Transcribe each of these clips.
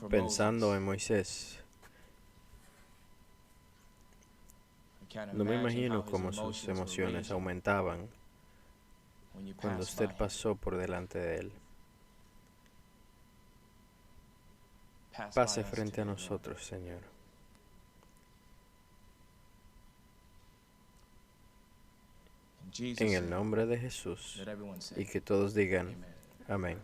Pensando en Moisés, no me imagino cómo sus emociones aumentaban cuando usted pasó por delante de él. Pase frente a nosotros, Señor. En el nombre de Jesús, y que todos digan amén.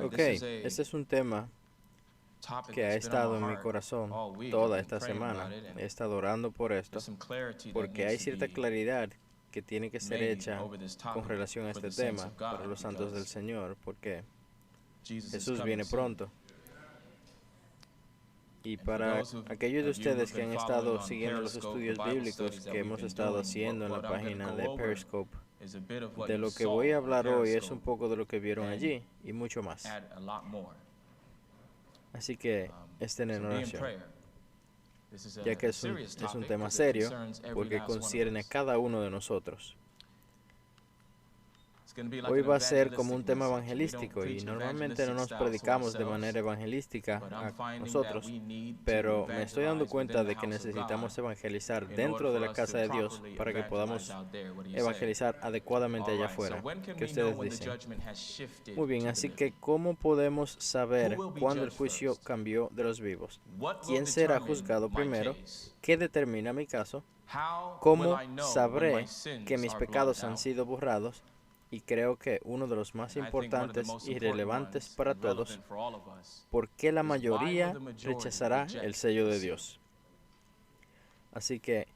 Ok, este es un tema que ha estado en mi corazón toda esta semana. He estado orando por esto porque hay cierta claridad que tiene que ser hecha con relación a este tema para los santos del Señor, porque Jesús viene pronto. Y para aquellos de ustedes que han estado siguiendo los estudios bíblicos que hemos estado haciendo en la página de Periscope, de lo que voy a hablar hoy es un poco de lo que vieron allí y mucho más. Así que estén en oración, ya que es un tema serio porque concierne a cada uno de nosotros. Hoy va a ser como un tema evangelístico y normalmente no nos predicamos de manera evangelística a nosotros, pero me estoy dando cuenta de que necesitamos evangelizar dentro de la casa de Dios para que podamos evangelizar adecuadamente allá afuera. ¿Qué ustedes dicen? Muy bien, así que ¿cómo podemos saber cuándo el juicio cambió de los vivos? ¿Quién será juzgado primero? ¿Qué determina mi caso? ¿Cómo sabré que mis pecados han sido borrados? Y creo que uno de los más importantes y relevantes para todos, ¿por qué la mayoría rechazará el sello de Dios? Así que,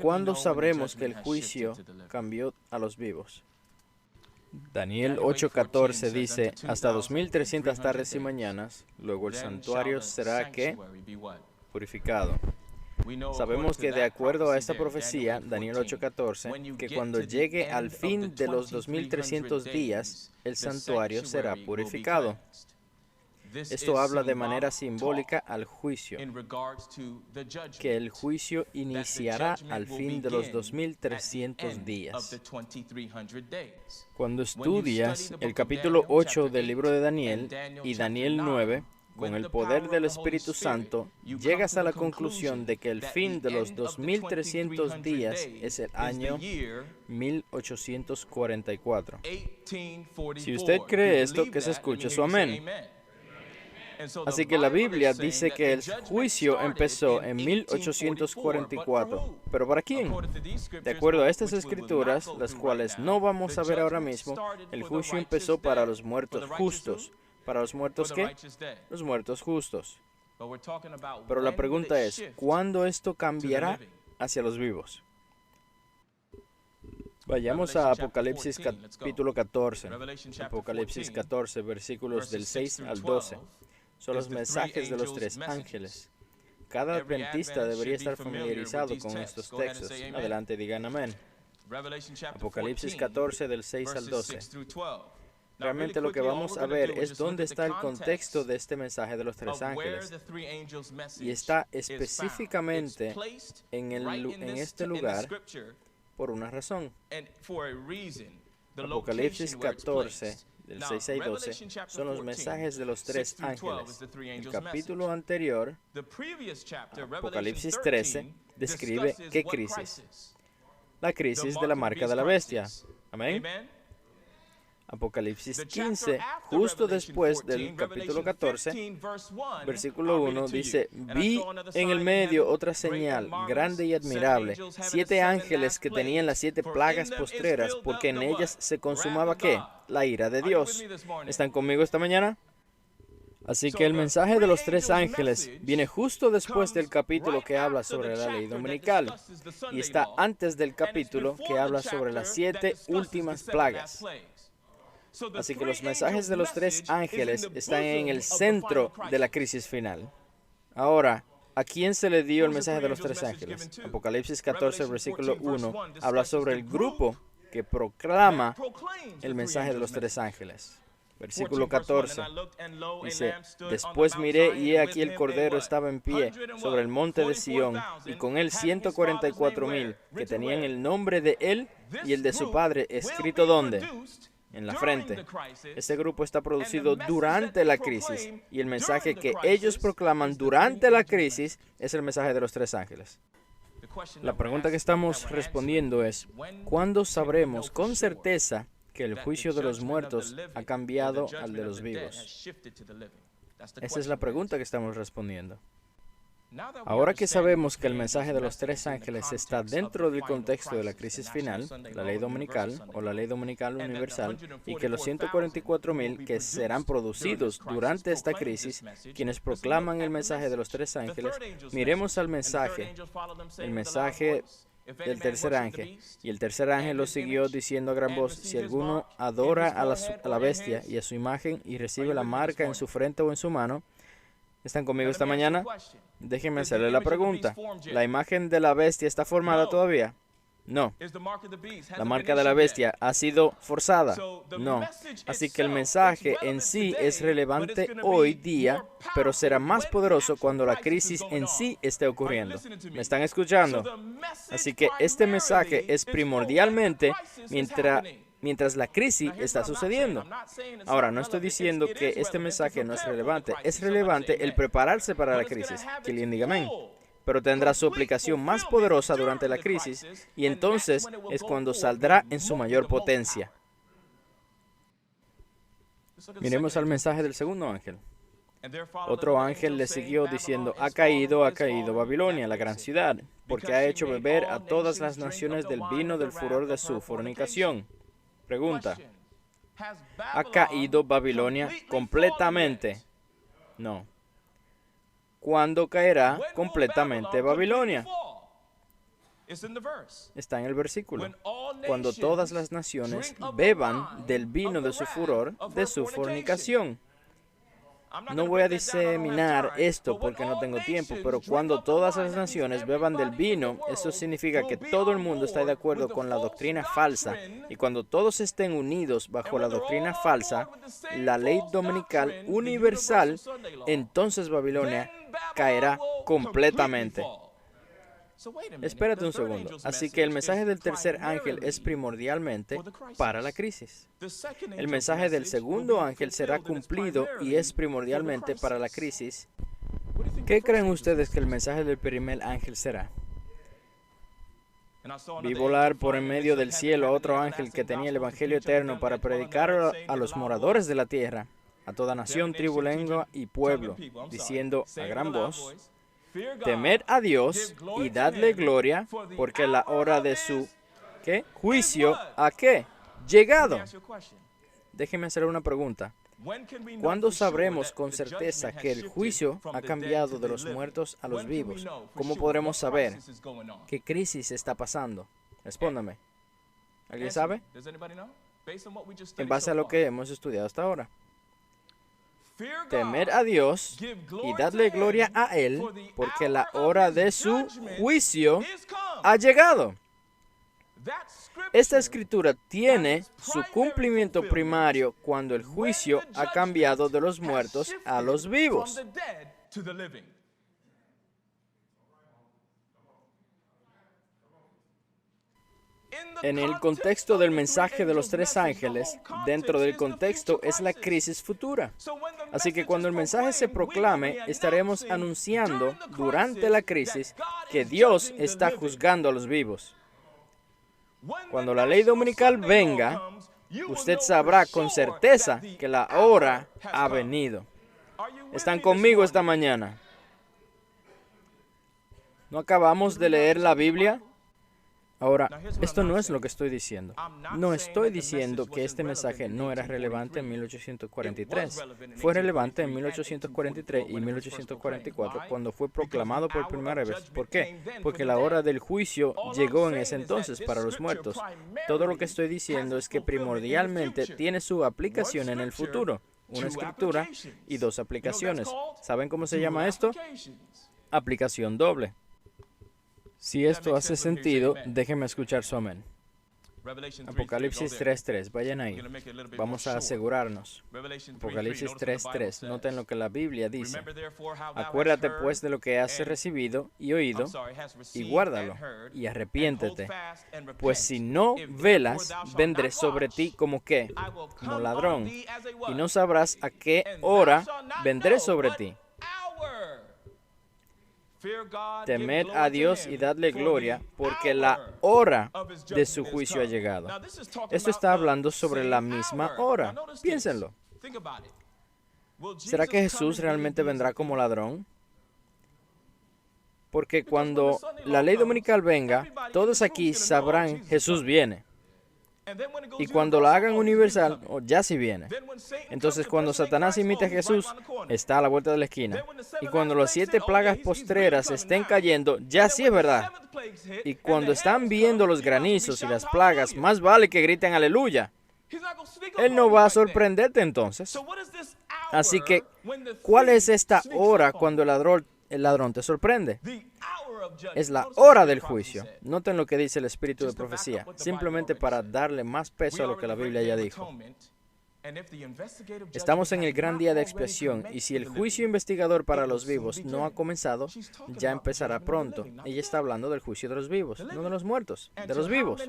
¿cuándo sabremos que el juicio cambió a los vivos? Daniel 8:14 dice, hasta 2300 tardes y mañanas, luego el santuario será ¿qué? Purificado. Sabemos que de acuerdo a esta profecía, Daniel 8:14, que cuando llegue al fin de los 2300 días, el santuario será purificado. Esto habla de manera simbólica al juicio, que el juicio iniciará al fin de los 2300 días. Cuando estudias el capítulo 8 del libro de Daniel y Daniel 9, con el poder del Espíritu Santo, llegas a la conclusión de que el fin de los 2300 días es el año 1844. Si usted cree esto, que se escuche su amén. Así que la Biblia dice que el juicio empezó en 1844. ¿Pero para quién? De acuerdo a estas escrituras, las cuales no vamos a ver ahora mismo, el juicio empezó para los muertos justos. ¿Para los muertos qué? Los muertos justos. Pero la pregunta es, ¿cuándo esto cambiará hacia los vivos? Vayamos a Apocalipsis capítulo 14. Apocalipsis 14, versículos del 6 al 12. Son los mensajes de los tres ángeles. Cada adventista debería estar familiarizado con estos textos. Adelante, digan amén. Apocalipsis 14, del 6 al 12. Realmente lo que vamos a ver es dónde está el contexto de este mensaje de los tres ángeles. Y está específicamente en este lugar por una razón. Apocalipsis 14, del 6 al 12, son los mensajes de los tres ángeles. El capítulo anterior, Apocalipsis 13, describe ¿qué crisis? La crisis de la marca de la bestia. Amén. Apocalipsis 15, justo después del capítulo 14, versículo 1, dice, vi en el medio otra señal grande y admirable, 7 ángeles que tenían las 7 plagas postreras, porque en ellas se consumaba ¿qué? La ira de Dios. ¿Están conmigo esta mañana? Así que el mensaje de los tres ángeles viene justo después del capítulo que habla sobre la ley dominical y está antes del capítulo que habla sobre las 7 últimas plagas. Así que los mensajes de los tres ángeles están en el centro de la crisis final. Ahora, ¿a quién se le dio el mensaje de los tres ángeles? Apocalipsis 14, versículo 1, habla sobre el grupo que proclama el mensaje de los tres ángeles. Versículo 14 dice, después miré y he aquí el Cordero estaba en pie sobre el monte de Sión y con él 144,000 que tenían el nombre de él y el de su padre escrito ¿dónde? En la frente. Este grupo está producido durante la crisis y el mensaje que ellos proclaman durante la crisis es el mensaje de los tres ángeles. La pregunta que estamos respondiendo es, ¿cuándo sabremos con certeza que el juicio de los muertos ha cambiado al de los vivos? Esa es la pregunta que estamos respondiendo. Ahora que sabemos que el mensaje de los tres ángeles está dentro del contexto de la crisis final, la ley dominical o la ley dominical universal, y que los 144,000 que serán producidos durante esta crisis, quienes proclaman el mensaje de los tres ángeles, miremos al mensaje, el mensaje del tercer ángel. Y el tercer ángel lo siguió diciendo a gran voz, si alguno adora a la bestia y a su imagen y recibe la marca en su frente o en su mano. ¿Están conmigo esta mañana? Déjenme hacerle la pregunta. ¿La imagen de la bestia está formada todavía? No. ¿La marca de la bestia ha sido forzada? No. Así que el mensaje en sí es relevante hoy día, pero será más poderoso cuando la crisis en sí esté ocurriendo. ¿Me están escuchando? Así que este mensaje es primordialmente mientras la crisis está sucediendo. Ahora, no estoy diciendo que este mensaje no es relevante. Es relevante el prepararse para la crisis. Que alguien diga amén. Pero tendrá su aplicación más poderosa durante la crisis y entonces es cuando saldrá en su mayor potencia. Miremos al mensaje del segundo ángel. Otro ángel le siguió diciendo, ha caído Babilonia, la gran ciudad, porque ha hecho beber a todas las naciones del vino del furor de su fornicación. Pregunta, ¿ha caído Babilonia completamente? No. ¿Cuándo caerá completamente Babilonia? Está en el versículo. Cuando todas las naciones beban del vino de su furor, de su fornicación. No voy a diseminar esto porque no tengo tiempo, pero cuando todas las naciones beban del vino, eso significa que todo el mundo está de acuerdo con la doctrina falsa. Y cuando todos estén unidos bajo la doctrina falsa, la ley dominical universal, entonces Babilonia caerá completamente. Espérate un segundo. Así que el mensaje del tercer ángel es primordialmente para la crisis. El mensaje del segundo ángel será cumplido y es primordialmente para la crisis. ¿Qué creen ustedes que el mensaje del primer ángel será? Vi volar por en medio del cielo a otro ángel que tenía el evangelio eterno para predicar a los moradores de la tierra, a toda nación, tribu, lengua y pueblo, diciendo a gran voz, temed a Dios y dadle gloria, porque la hora de su juicio ¿a qué? Llegado. Déjeme hacer una pregunta. ¿Cuándo sabremos con certeza que el juicio ha cambiado de los muertos a los vivos? ¿Cómo podremos saber qué crisis está pasando? Respóndame. ¿Alguien sabe? En base a lo que hemos estudiado hasta ahora. Temer a Dios y darle gloria a Él, porque la hora de su juicio ha llegado. Esta escritura tiene su cumplimiento primario cuando el juicio ha cambiado de los muertos a los vivos. En el contexto del mensaje de los tres ángeles, dentro del contexto es la crisis futura. Así que cuando el mensaje se proclame, estaremos anunciando durante la crisis que Dios está juzgando a los vivos. Cuando la ley dominical venga, usted sabrá con certeza que la hora ha venido. ¿Están conmigo esta mañana? ¿No acabamos de leer la Biblia? Ahora, esto no es lo que estoy diciendo. No estoy diciendo que este mensaje no era relevante en 1843. Fue relevante en 1843 y 1844 cuando fue proclamado por primera vez. ¿Por qué? Porque la hora del juicio llegó en ese entonces para los muertos. Todo lo que estoy diciendo es que primordialmente tiene su aplicación en el futuro. Una escritura y dos aplicaciones. ¿Saben cómo se llama esto? Aplicación doble. Si esto hace sentido, déjenme escuchar su amén. Apocalipsis 3:3, vayan ahí. Vamos a asegurarnos. Apocalipsis 3:3, noten lo que la Biblia dice. Acuérdate pues de lo que has recibido y oído, y guárdalo, y arrepiéntete. Pues si no velas, vendré sobre ti como ¿qué? Como ladrón, y no sabrás a qué hora vendré sobre ti. Temed a Dios y dadle gloria, porque la hora de su juicio ha llegado. Esto está hablando sobre la misma hora. Piénsenlo. ¿Será que Jesús realmente vendrá como ladrón? Porque cuando la ley dominical venga, todos aquí sabrán Jesús viene. Y cuando la hagan universal, ya sí viene. Entonces, cuando Satanás imita a Jesús, está a la vuelta de la esquina. Y cuando las 7 plagas postreras estén cayendo, ya sí es verdad. Y cuando están viendo los granizos y las plagas, más vale que griten aleluya. Él no va a sorprenderte entonces. Así que, ¿cuál es esta hora cuando el ladrón te sorprende? Es la hora del juicio. Noten lo que dice el espíritu de profecía, simplemente para darle más peso a lo que la Biblia ya dijo. Estamos en el gran día de expiación, y si el juicio investigador para los vivos no ha comenzado, ya empezará pronto. Ella está hablando del juicio de los vivos, no de los muertos, de los vivos.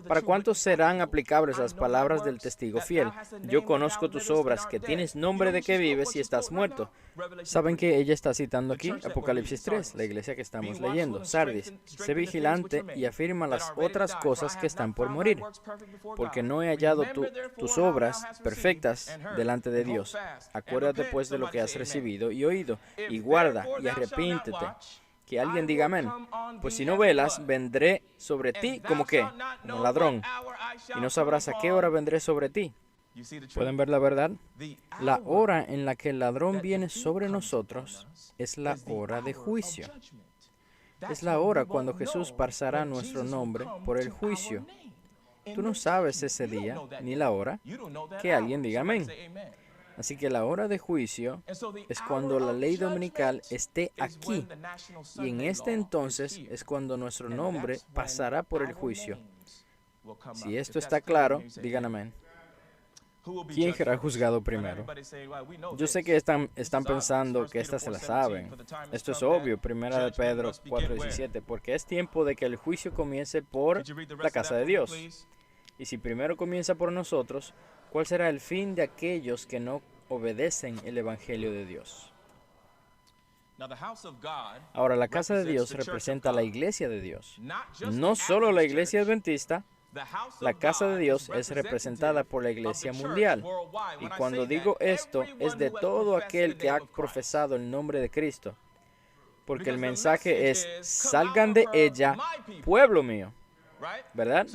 ¿Para cuántos serán aplicables las palabras del testigo fiel? Yo conozco tus obras, que tienes nombre de que vives y estás muerto. ¿Saben que ella está citando aquí? Apocalipsis 3, la iglesia que estamos leyendo. Sardis, sé vigilante y afirma las otras cosas que están por morir, porque no he hallado tus obras perfectas delante de Dios. Acuérdate pues de lo que has recibido y oído, y guarda y arrepiéntete. Que alguien diga amén. Pues si no velas, vendré sobre ti como ¿qué? Como ladrón, y no sabrás a qué hora vendré sobre ti. ¿Pueden ver la verdad? La hora en la que el ladrón viene sobre nosotros es la hora de juicio. Es la hora cuando Jesús pasará nuestro nombre por el juicio. Tú no sabes ese día, ni la hora. Que alguien diga amén. Así que la hora de juicio es cuando la ley dominical esté aquí. Y en este entonces es cuando nuestro nombre pasará por el juicio. Si esto está claro, digan amén. ¿Quién será juzgado primero? Yo sé que están pensando que esta se la saben. Esto es obvio, 1 de Pedro 4:17, porque es tiempo de que el juicio comience por la casa de Dios. Y si primero comienza por nosotros, ¿cuál será el fin de aquellos que no obedecen el Evangelio de Dios? Ahora, la casa de Dios representa a la iglesia de Dios. No solo la iglesia adventista. La casa de Dios es representada por la iglesia mundial. Y cuando digo esto, es de todo aquel que ha profesado el nombre de Cristo. Porque el mensaje es, salgan de ella, pueblo mío. ¿Verdad?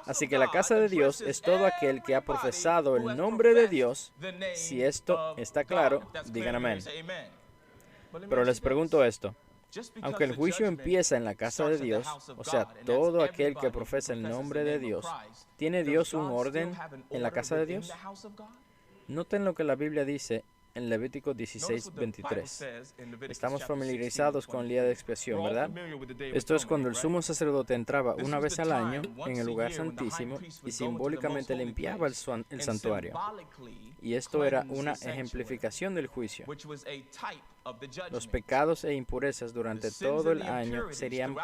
Así que la casa de Dios es todo aquel que ha profesado el nombre de Dios. Si esto está claro, digan amén. Pero les pregunto esto. Aunque el juicio empieza en la casa de Dios, o sea, todo aquel que profesa el nombre de Dios, ¿tiene Dios un orden en la casa de Dios? Noten lo que la Biblia dice en Levítico 16:23. Estamos familiarizados con el día de expiación, ¿verdad? Esto es cuando el sumo sacerdote entraba una vez al año en el lugar santísimo y simbólicamente limpiaba el santuario. Y esto era una ejemplificación del juicio. Los pecados e impurezas durante todo el año serían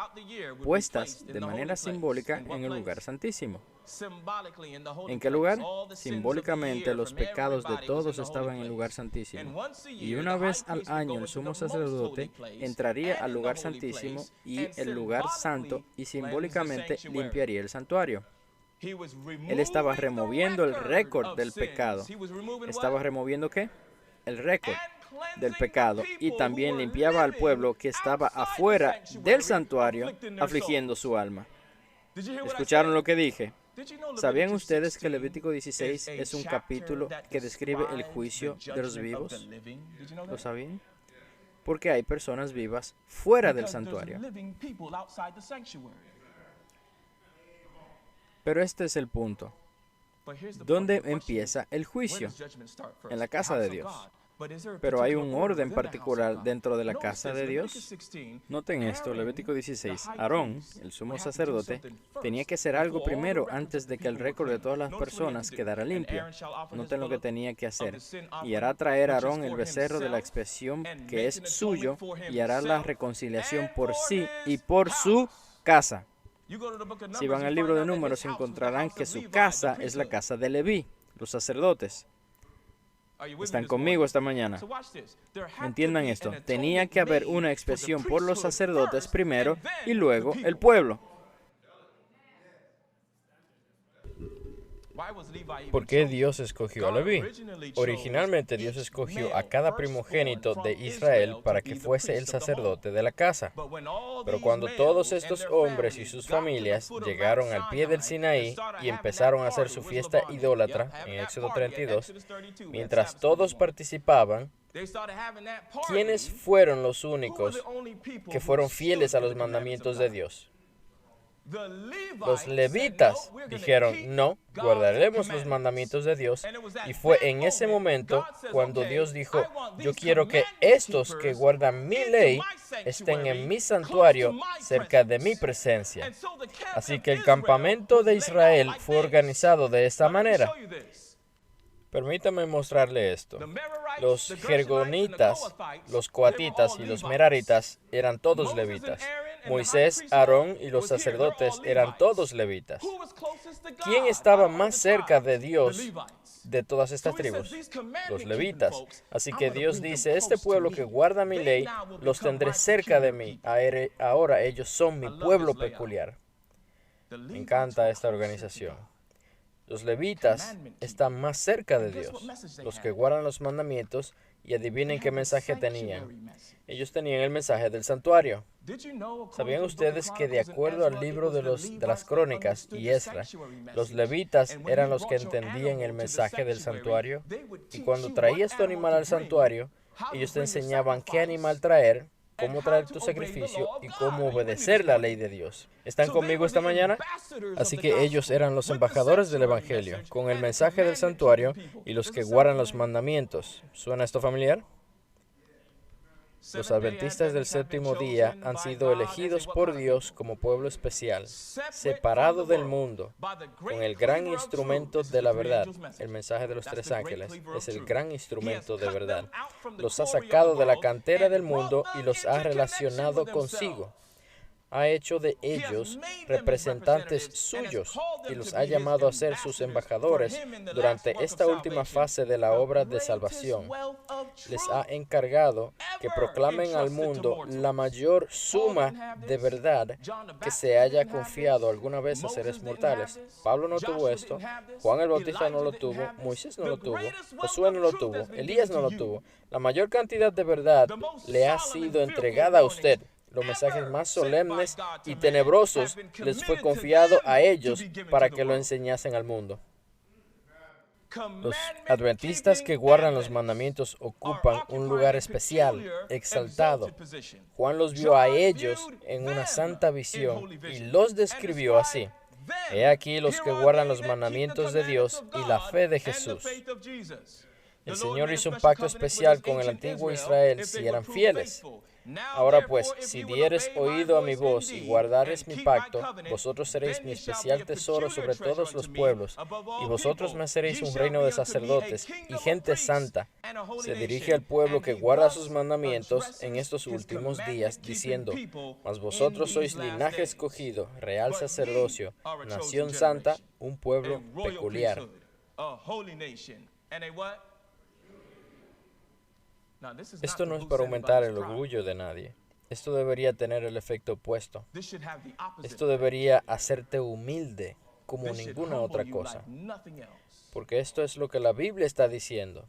puestas de manera simbólica en el lugar santísimo. ¿En qué lugar? Simbólicamente los pecados de todos estaban en el lugar santísimo. Y una vez al año el sumo sacerdote entraría al lugar santísimo y el lugar santo y simbólicamente limpiaría el santuario. Él estaba removiendo el récord del pecado. ¿Estaba removiendo qué? El récord del pecado, y también limpiaba al pueblo que estaba afuera del santuario afligiendo su alma. ¿Escucharon lo que dije? ¿Sabían ustedes que Levítico 16 es un capítulo que describe el juicio de los vivos? ¿Lo sabían? Porque hay personas vivas fuera del santuario. Pero este es el punto. ¿Dónde empieza el juicio? En la casa de Dios. Pero hay un orden particular dentro de la casa de Dios. Noten esto, Levítico 16. Aarón, el sumo sacerdote, tenía que hacer algo primero antes de que el récord de todas las personas quedara limpio. Noten lo que tenía que hacer. Y hará traer a Aarón el becerro de la expiación que es suyo, y hará la reconciliación por sí y por su casa. Si van al libro de Números, encontrarán que su casa es la casa de Leví, los sacerdotes. ¿Están conmigo esta mañana? Entiendan esto. Tenía que haber una expiación por los sacerdotes primero y luego el pueblo. ¿Por qué Dios escogió a Leví? Originalmente Dios escogió a cada primogénito de Israel para que fuese el sacerdote de la casa. Pero cuando todos estos hombres y sus familias llegaron al pie del Sinaí y empezaron a hacer su fiesta idólatra, en Éxodo 32, mientras todos participaban, ¿quiénes fueron los únicos que fueron fieles a los mandamientos de Dios? Los levitas dijeron, no, guardaremos los mandamientos de Dios. Y fue en ese momento cuando Dios dijo, yo quiero que estos que guardan mi ley estén en mi santuario cerca de mi presencia. Así que el campamento de Israel fue organizado de esta manera. Permítame mostrarle esto. Los gergonitas, los coatitas y los meraritas eran todos levitas. Moisés, Aarón y los sacerdotes eran todos levitas. ¿Quién estaba más cerca de Dios de todas estas tribus? Los levitas. Así que Dios dice, este pueblo que guarda mi ley, los tendré cerca de mí. Ahora ellos son mi pueblo peculiar. Me encanta esta organización. Los levitas están más cerca de Dios, los que guardan los mandamientos, y adivinen qué mensaje tenían. Ellos tenían el mensaje del santuario. ¿Sabían ustedes que de acuerdo al libro de las Crónicas y Esra, los levitas eran los que entendían el mensaje del santuario? Y cuando traías tu animal al santuario, ellos te enseñaban qué animal traer, cómo traer tu sacrificio y cómo obedecer la ley de Dios. ¿Están conmigo esta mañana? Así que ellos eran los embajadores del Evangelio, con el mensaje del santuario y los que guardan los mandamientos. ¿Suena esto familiar? Los adventistas del séptimo día han sido elegidos por Dios como pueblo especial, separado del mundo, con el gran instrumento de la verdad. El mensaje de los tres ángeles es el gran instrumento de verdad. Los ha sacado de la cantera del mundo y los ha relacionado consigo. Ha hecho de ellos representantes suyos y los ha llamado a ser sus embajadores durante esta última fase de la obra de salvación. Les ha encargado que proclamen al mundo la mayor suma de verdad que se haya confiado alguna vez a seres mortales. Pablo no tuvo esto, Juan el Bautista no lo tuvo, Moisés no lo tuvo, Josué no lo tuvo, Elías no lo tuvo. La mayor cantidad de verdad le ha sido entregada a usted. Los mensajes más solemnes y tenebrosos les fue confiado a ellos para que lo enseñasen al mundo. Los adventistas que guardan los mandamientos ocupan un lugar especial, exaltado. Juan los vio a ellos en una santa visión y los describió así. He aquí los que guardan los mandamientos de Dios y la fe de Jesús. El Señor hizo un pacto especial con el antiguo Israel si eran fieles. Ahora pues, si dieres oído a mi voz y guardares mi pacto, vosotros seréis mi especial tesoro sobre todos los pueblos, y vosotros me seréis un reino de sacerdotes y gente santa. Se dirige al pueblo que guarda sus mandamientos en estos últimos días, diciendo, mas vosotros sois linaje escogido, real sacerdocio, nación santa, un pueblo peculiar. Esto no es para aumentar el orgullo de nadie. Esto debería tener el efecto opuesto. Esto debería hacerte humilde como ninguna otra cosa. Porque esto es lo que la Biblia está diciendo.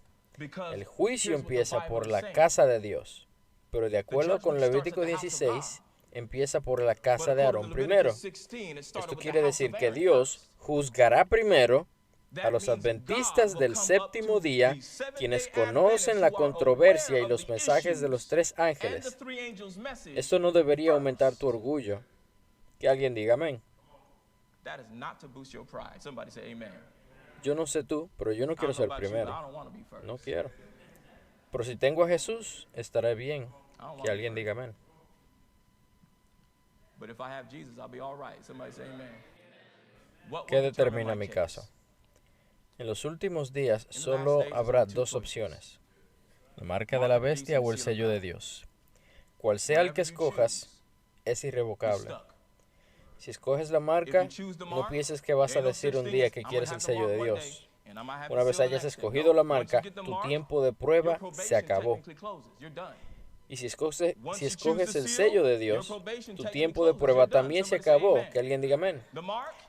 El juicio empieza por la casa de Dios. Pero de acuerdo con Levítico 16, empieza por la casa de Aarón primero. Esto quiere decir que Dios juzgará primero a los adventistas del séptimo día, quienes conocen la controversia y los mensajes de los tres ángeles. Esto no debería aumentar tu orgullo. Que alguien diga amén. Yo no sé tú, pero yo no quiero ser primero. No quiero. Pero si tengo a Jesús, estaré bien. Que alguien diga amén. ¿Qué determina mi caso? En los últimos días solo habrá dos opciones: la marca de la bestia o el sello de Dios. Cual sea el que escojas, es irrevocable. Si escoges la marca, no pienses que vas a decir un día que quieres el sello de Dios. Una vez hayas escogido la marca, tu tiempo de prueba se acabó. Y si escoges el sello de Dios, tu tiempo de prueba también se acabó. Que alguien diga amén.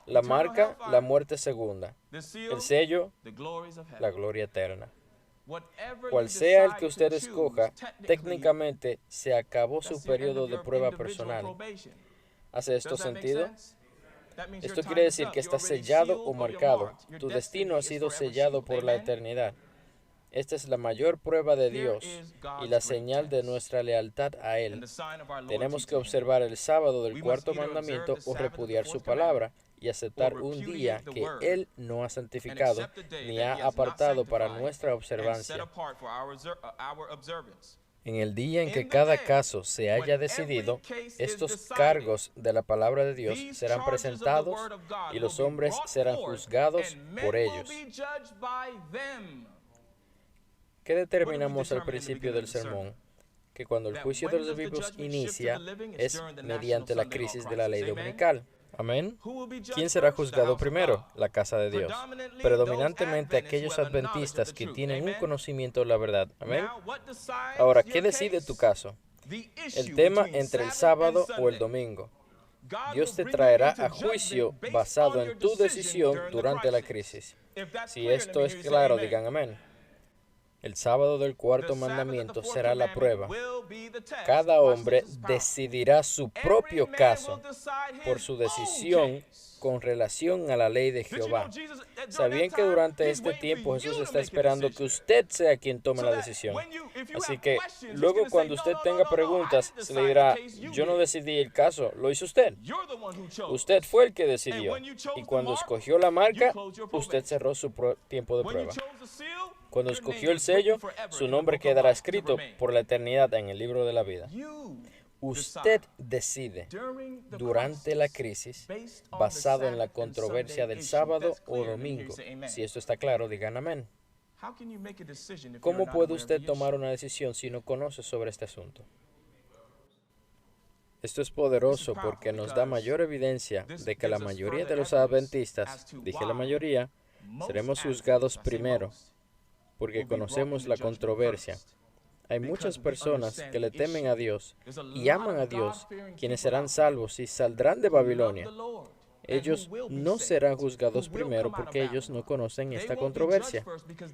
La marca, la muerte segunda. El sello, la gloria eterna. Cual sea el que usted escoja, técnicamente se acabó su periodo de prueba personal. ¿Hace esto sentido? Esto quiere decir que está sellado o marcado. Tu destino ha sido sellado por la eternidad. Esta es la mayor prueba de Dios y la señal de nuestra lealtad a Él. Tenemos que observar el sábado del cuarto mandamiento o repudiar su palabra y aceptar un día que Él no ha santificado ni ha apartado para nuestra observancia. En el día en que cada caso se haya decidido, estos cargos de la palabra de Dios serán presentados y los hombres serán juzgados por ellos. ¿Qué determinamos al principio del sermón? Que cuando el juicio de los vivos inicia es mediante la crisis de la ley dominical. Amén. ¿Quién será juzgado primero? La casa de Dios. Predominantemente aquellos adventistas que tienen un conocimiento de la verdad. Amén. Ahora, ¿qué decide tu caso? El tema entre el sábado o el domingo. Dios te traerá a juicio basado en tu decisión durante la crisis. Si esto es claro, digan amén. El sábado del cuarto mandamiento será la prueba. Cada hombre decidirá su propio caso por su decisión con relación a la ley de Jehová. ¿Sabían que durante este tiempo Jesús está esperando que usted sea quien tome la decisión? Así que luego cuando usted tenga preguntas, se le dirá: yo no decidí el caso, lo hizo usted. Usted fue el que decidió. Y cuando escogió la marca, usted cerró su tiempo de prueba. Cuando escogió el sello, su nombre quedará escrito por la eternidad en el libro de la vida. Usted decide durante la crisis, basado en la controversia del sábado o domingo. Si esto está claro, digan amén. ¿Cómo puede usted tomar una decisión si no conoce sobre este asunto? Esto es poderoso porque nos da mayor evidencia de que la mayoría de los adventistas, dije la mayoría, seremos juzgados primero, porque conocemos la controversia. Hay muchas personas que le temen a Dios y aman a Dios, quienes serán salvos y saldrán de Babilonia. Ellos no serán juzgados primero porque ellos no conocen esta controversia.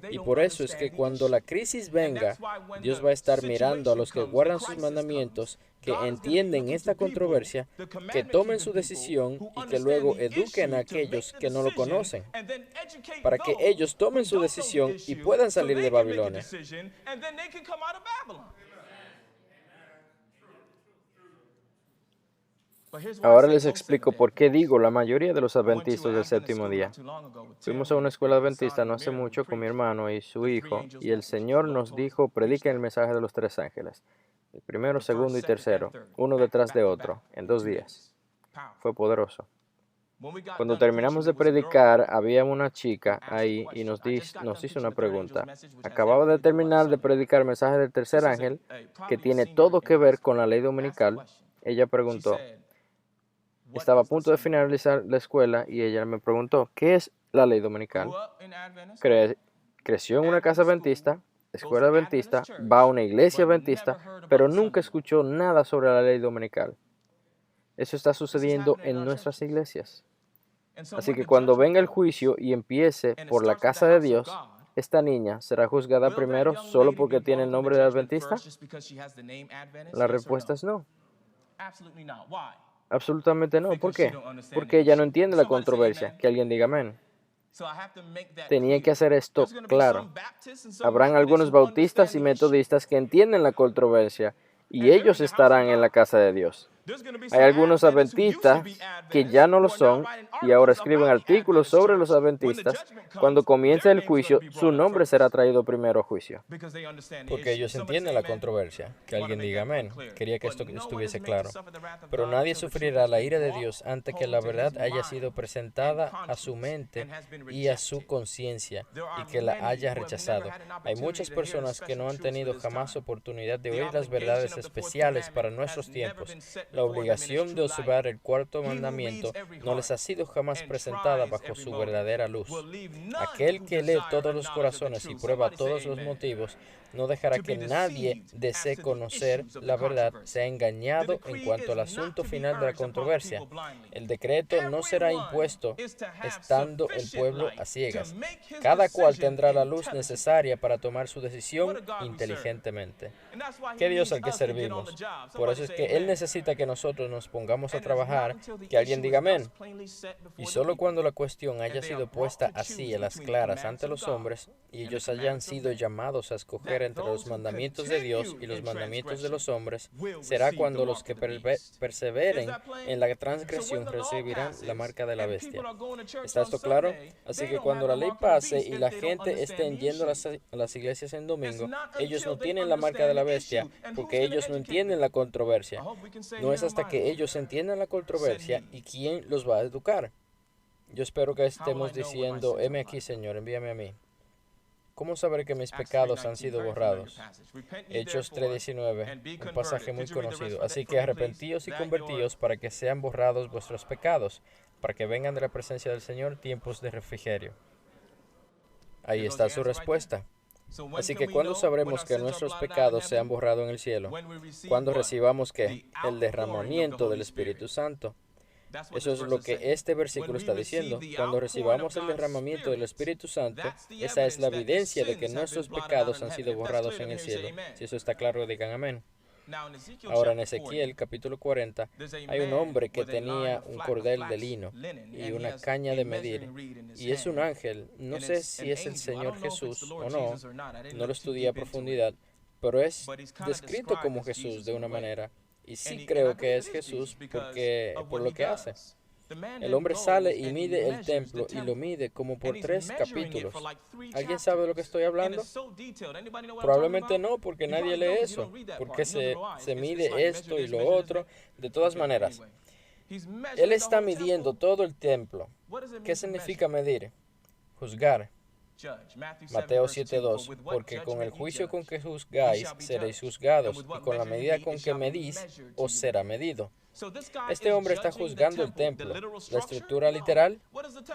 Y por eso es que cuando la crisis venga, Dios va a estar mirando a los que guardan sus mandamientos, que entienden esta controversia, que tomen su decisión y que luego eduquen a aquellos que no lo conocen, para que ellos tomen su decisión y puedan salir de Babilonia. Ahora les explico por qué digo la mayoría de los adventistas del séptimo día. Fuimos a una escuela adventista no hace mucho con mi hermano y su hijo, y el Señor nos dijo: prediquen el mensaje de los tres ángeles. El primero, segundo y tercero, uno detrás de otro, en 2 días. Fue poderoso. Cuando terminamos de predicar, había una chica ahí y nos hizo una pregunta. Acababa de terminar de predicar el mensaje del tercer ángel, que tiene todo que ver con la ley dominical. Ella preguntó, estaba a punto de finalizar la escuela y ella me preguntó: ¿qué es la ley dominical? Creció en una casa adventista, escuela adventista, va a una iglesia adventista, pero nunca escuchó nada sobre la ley dominical. Eso está sucediendo en nuestras iglesias. Así que cuando venga el juicio y empiece por la casa de Dios, ¿esta niña será juzgada primero solo porque tiene el nombre de adventista? La respuesta es no. Absolutamente no. ¿Por qué? Porque ella no entiende la controversia. Que alguien diga amén. Tenía que hacer esto claro. Habrán algunos bautistas y metodistas que entienden la controversia y ellos estarán en la casa de Dios. Hay algunos adventistas que ya no lo son y ahora escriben artículos sobre los adventistas. Cuando comience el juicio, su nombre será traído primero a juicio. Porque ellos entienden la controversia. Que alguien diga amén. Quería que esto estuviese claro. Pero nadie sufrirá la ira de Dios antes que la verdad haya sido presentada a su mente y a su conciencia y que la haya rechazado. Hay muchas personas que no han tenido jamás oportunidad de oír las verdades especiales para nuestros tiempos. La obligación de observar el cuarto mandamiento no les ha sido jamás presentada bajo su verdadera luz. Aquel que lee todos los corazones y prueba todos los motivos no dejará que nadie desee conocer la verdad sea engañado en cuanto al asunto final de la controversia. El decreto no será impuesto estando el pueblo a ciegas. Cada cual tendrá la luz necesaria para tomar su decisión inteligentemente. ¿Qué Dios al que servimos? Por eso es que Él necesita que nosotros nos pongamos a trabajar, que alguien diga amén. Y solo cuando la cuestión haya sido puesta así a las claras ante los hombres, y ellos hayan sido llamados a escoger entre los mandamientos de Dios y los mandamientos de los hombres, será cuando los que perseveren en la transgresión recibirán la marca de la bestia. ¿Está esto claro? Así que cuando la ley pase y la gente esté yendo a las iglesias en domingo, ellos no tienen la marca de la bestia porque ellos no entienden la controversia. No es hasta que ellos entiendan la controversia y quién los va a educar. Yo espero que estemos diciendo, heme aquí, Señor, envíame a mí. ¿Cómo saber que mis pecados han sido borrados? Hechos 3:19, un pasaje muy conocido. Así que arrepentíos y convertíos para que sean borrados vuestros pecados, para que vengan de la presencia del Señor tiempos de refrigerio. Ahí está su respuesta. Así que ¿cuándo sabremos que nuestros pecados se han borrado en el cielo? ¿Cuándo recibamos ¿qué? El derramamiento del Espíritu Santo. Eso es lo que este versículo está diciendo. Cuando recibamos el derramamiento del Espíritu Santo, esa es la evidencia de que nuestros pecados han sido borrados en el cielo. Si eso está claro, digan amén. Ahora en Ezequiel capítulo 40 hay un hombre que tenía un cordel de lino y una caña de medir y es un ángel. No sé si es el Señor Jesús o no, no lo estudié a profundidad, pero es descrito como Jesús de una manera y sí creo que es Jesús por lo que hace. El hombre sale y mide el templo y lo mide como por 3 capítulos. ¿Alguien sabe de lo que estoy hablando? Probablemente no, porque nadie lee eso. Porque se mide esto y lo otro. De todas maneras, él está midiendo todo el templo. ¿Qué significa medir? Juzgar. Mateo 7:2, porque con el juicio con que juzgáis seréis juzgados, y con la medida con que medís os será medido. Este hombre está juzgando el templo. ¿La estructura literal?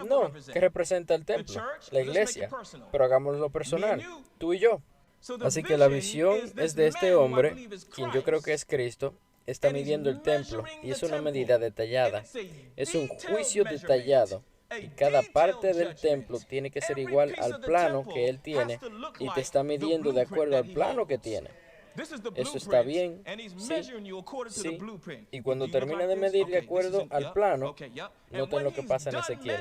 No. ¿Qué representa el templo? La iglesia. Pero hagámoslo personal, tú y yo. Así que la visión es de este hombre, quien yo creo que es Cristo, está midiendo el templo, y es una medida detallada. Es un juicio detallado. Y cada parte del templo tiene que ser igual al plano que él tiene y te está midiendo de acuerdo al plano que tiene. Eso está bien, sí. Y cuando termina de medir de acuerdo al plano, noten lo que pasa en Ezequiel.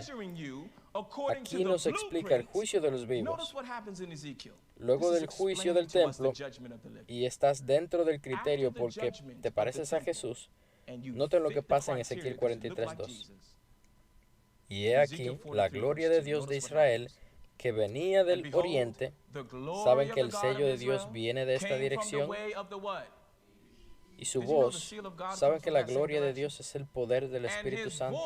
Aquí nos explica el juicio de los vivos. Luego del juicio del templo, y estás dentro del criterio porque te pareces a Jesús, noten lo que pasa en Ezequiel 43:2. Y he aquí la gloria de Dios de Israel que venía del oriente. ¿Saben que el sello de Dios viene de esta dirección? Y su voz, ¿saben que la gloria de Dios es el poder del Espíritu Santo?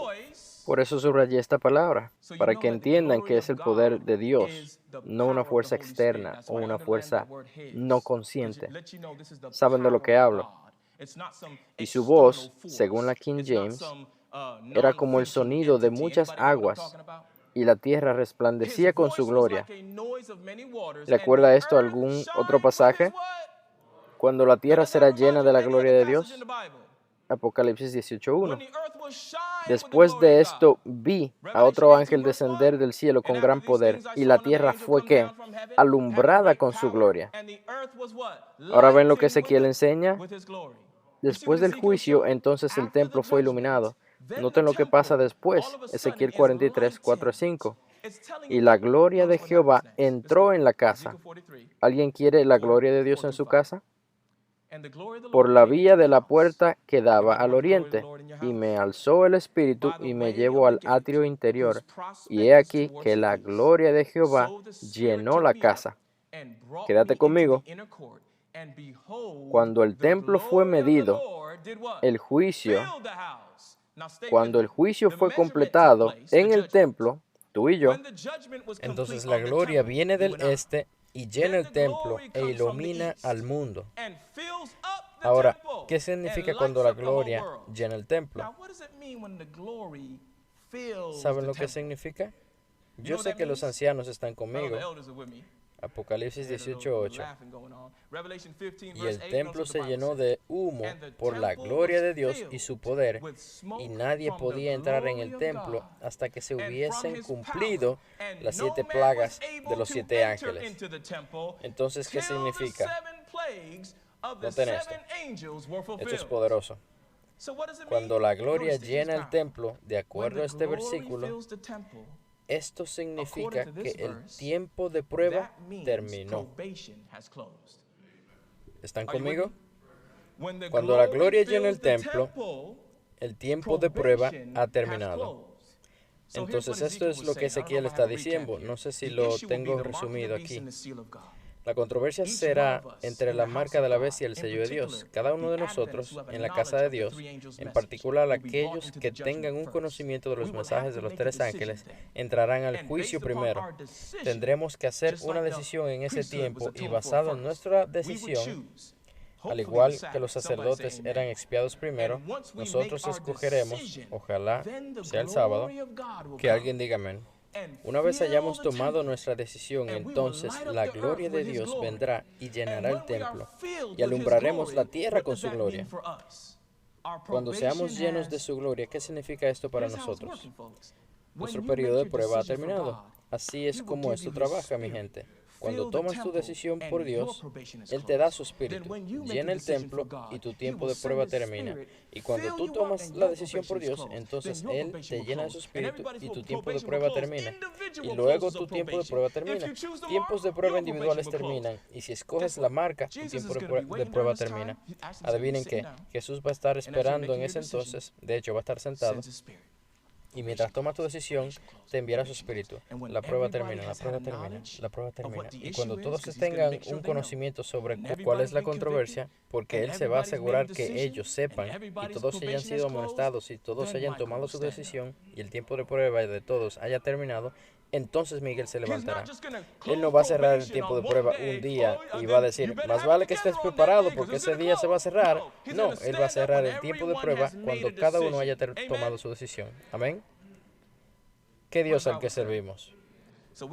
Por eso subrayé esta palabra, para que entiendan que es el poder de Dios, no una fuerza externa o una fuerza no consciente. ¿Saben de lo que hablo? Y su voz, según la King James, era como el sonido de muchas aguas, y la tierra resplandecía con su gloria. ¿Recuerda esto algún otro pasaje? Cuando la tierra será llena de la gloria de Dios. Apocalipsis 18:1. Después de esto vi a otro ángel descender del cielo con gran poder, y la tierra fue ¿qué? Alumbrada con su gloria. Ahora ven lo que Ezequiel enseña. Después del juicio, entonces el templo fue iluminado. Noten lo que pasa después, Ezequiel 43:4-5. Y la gloria de Jehová entró en la casa. ¿Alguien quiere la gloria de Dios en su casa? por la vía de la puerta que daba al oriente, y me alzó el espíritu y me llevó al atrio interior, y he aquí que la gloria de Jehová llenó la casa. Quédate conmigo. Cuando el templo fue medido, el juicio, cuando el juicio fue completado en el templo, tú y yo, entonces la gloria viene del este y llena el templo e ilumina al mundo. Ahora, ¿qué significa cuando la gloria llena el templo? ¿Saben lo que significa? Yo sé que los ancianos están conmigo. Apocalipsis 18:8. Y el templo se llenó de humo por la gloria de Dios y su poder, y nadie podía entrar en el templo hasta que se hubiesen cumplilido las 7 plagas de los 7 ángeles. Entonces, ¿qué significa? Noten esto. Esto es poderoso. Cuando la gloria llena el templo, de acuerdo a este versículo, esto significa que el tiempo de prueba terminó. ¿Están conmigo? Cuando la gloria llena el templo, el tiempo de prueba ha terminado. Entonces esto es lo que Ezequiel está diciendo. No sé si lo tengo resumido aquí. La controversia será entre la marca de la bestia y el sello de Dios. Cada uno de nosotros, en la casa de Dios, en particular aquellos que tengan un conocimiento de los mensajes de los 3 ángeles, entrarán al juicio primero. Tendremos que hacer una decisión en ese tiempo y basado en nuestra decisión, al igual que los sacerdotes eran expiados primero, nosotros escogeremos, ojalá sea el sábado, que alguien diga amén. Una vez hayamos tomado nuestra decisión, entonces la gloria de Dios vendrá y llenará el templo, y alumbraremos la tierra con su gloria. Cuando seamos llenos de su gloria, ¿qué significa esto para nosotros? Nuestro periodo de prueba ha terminado. Así es como esto trabaja, mi gente. Cuando tomas tu decisión por Dios, Él te da su espíritu, llena el templo y tu tiempo de prueba termina. Y cuando tú tomas la decisión por Dios, entonces Él te llena de su espíritu y tu tiempo de prueba termina. Y luego tu tiempo de prueba termina. Tiempos de prueba individuales terminan. Y si escoges la marca, tu tiempo de prueba termina. Adivinen qué, Jesús va a estar esperando en ese entonces, de hecho va a estar sentado. Y mientras tomas tu decisión, te enviará su espíritu. La prueba termina, la prueba termina, la prueba termina. Y cuando todos tengan un conocimiento sobre cuál es la controversia, porque Él se va a asegurar que ellos sepan y todos hayan sido amonestados y todos hayan tomado su decisión y el tiempo de prueba de todos haya terminado, entonces Miguel se levantará. Él no va a cerrar el tiempo de prueba un día y va a decir, más vale que estés preparado porque ese día se va a cerrar. No, Él va a cerrar el tiempo de prueba cuando cada uno haya tomado su decisión. Amén. ¿Qué Dios al que servimos?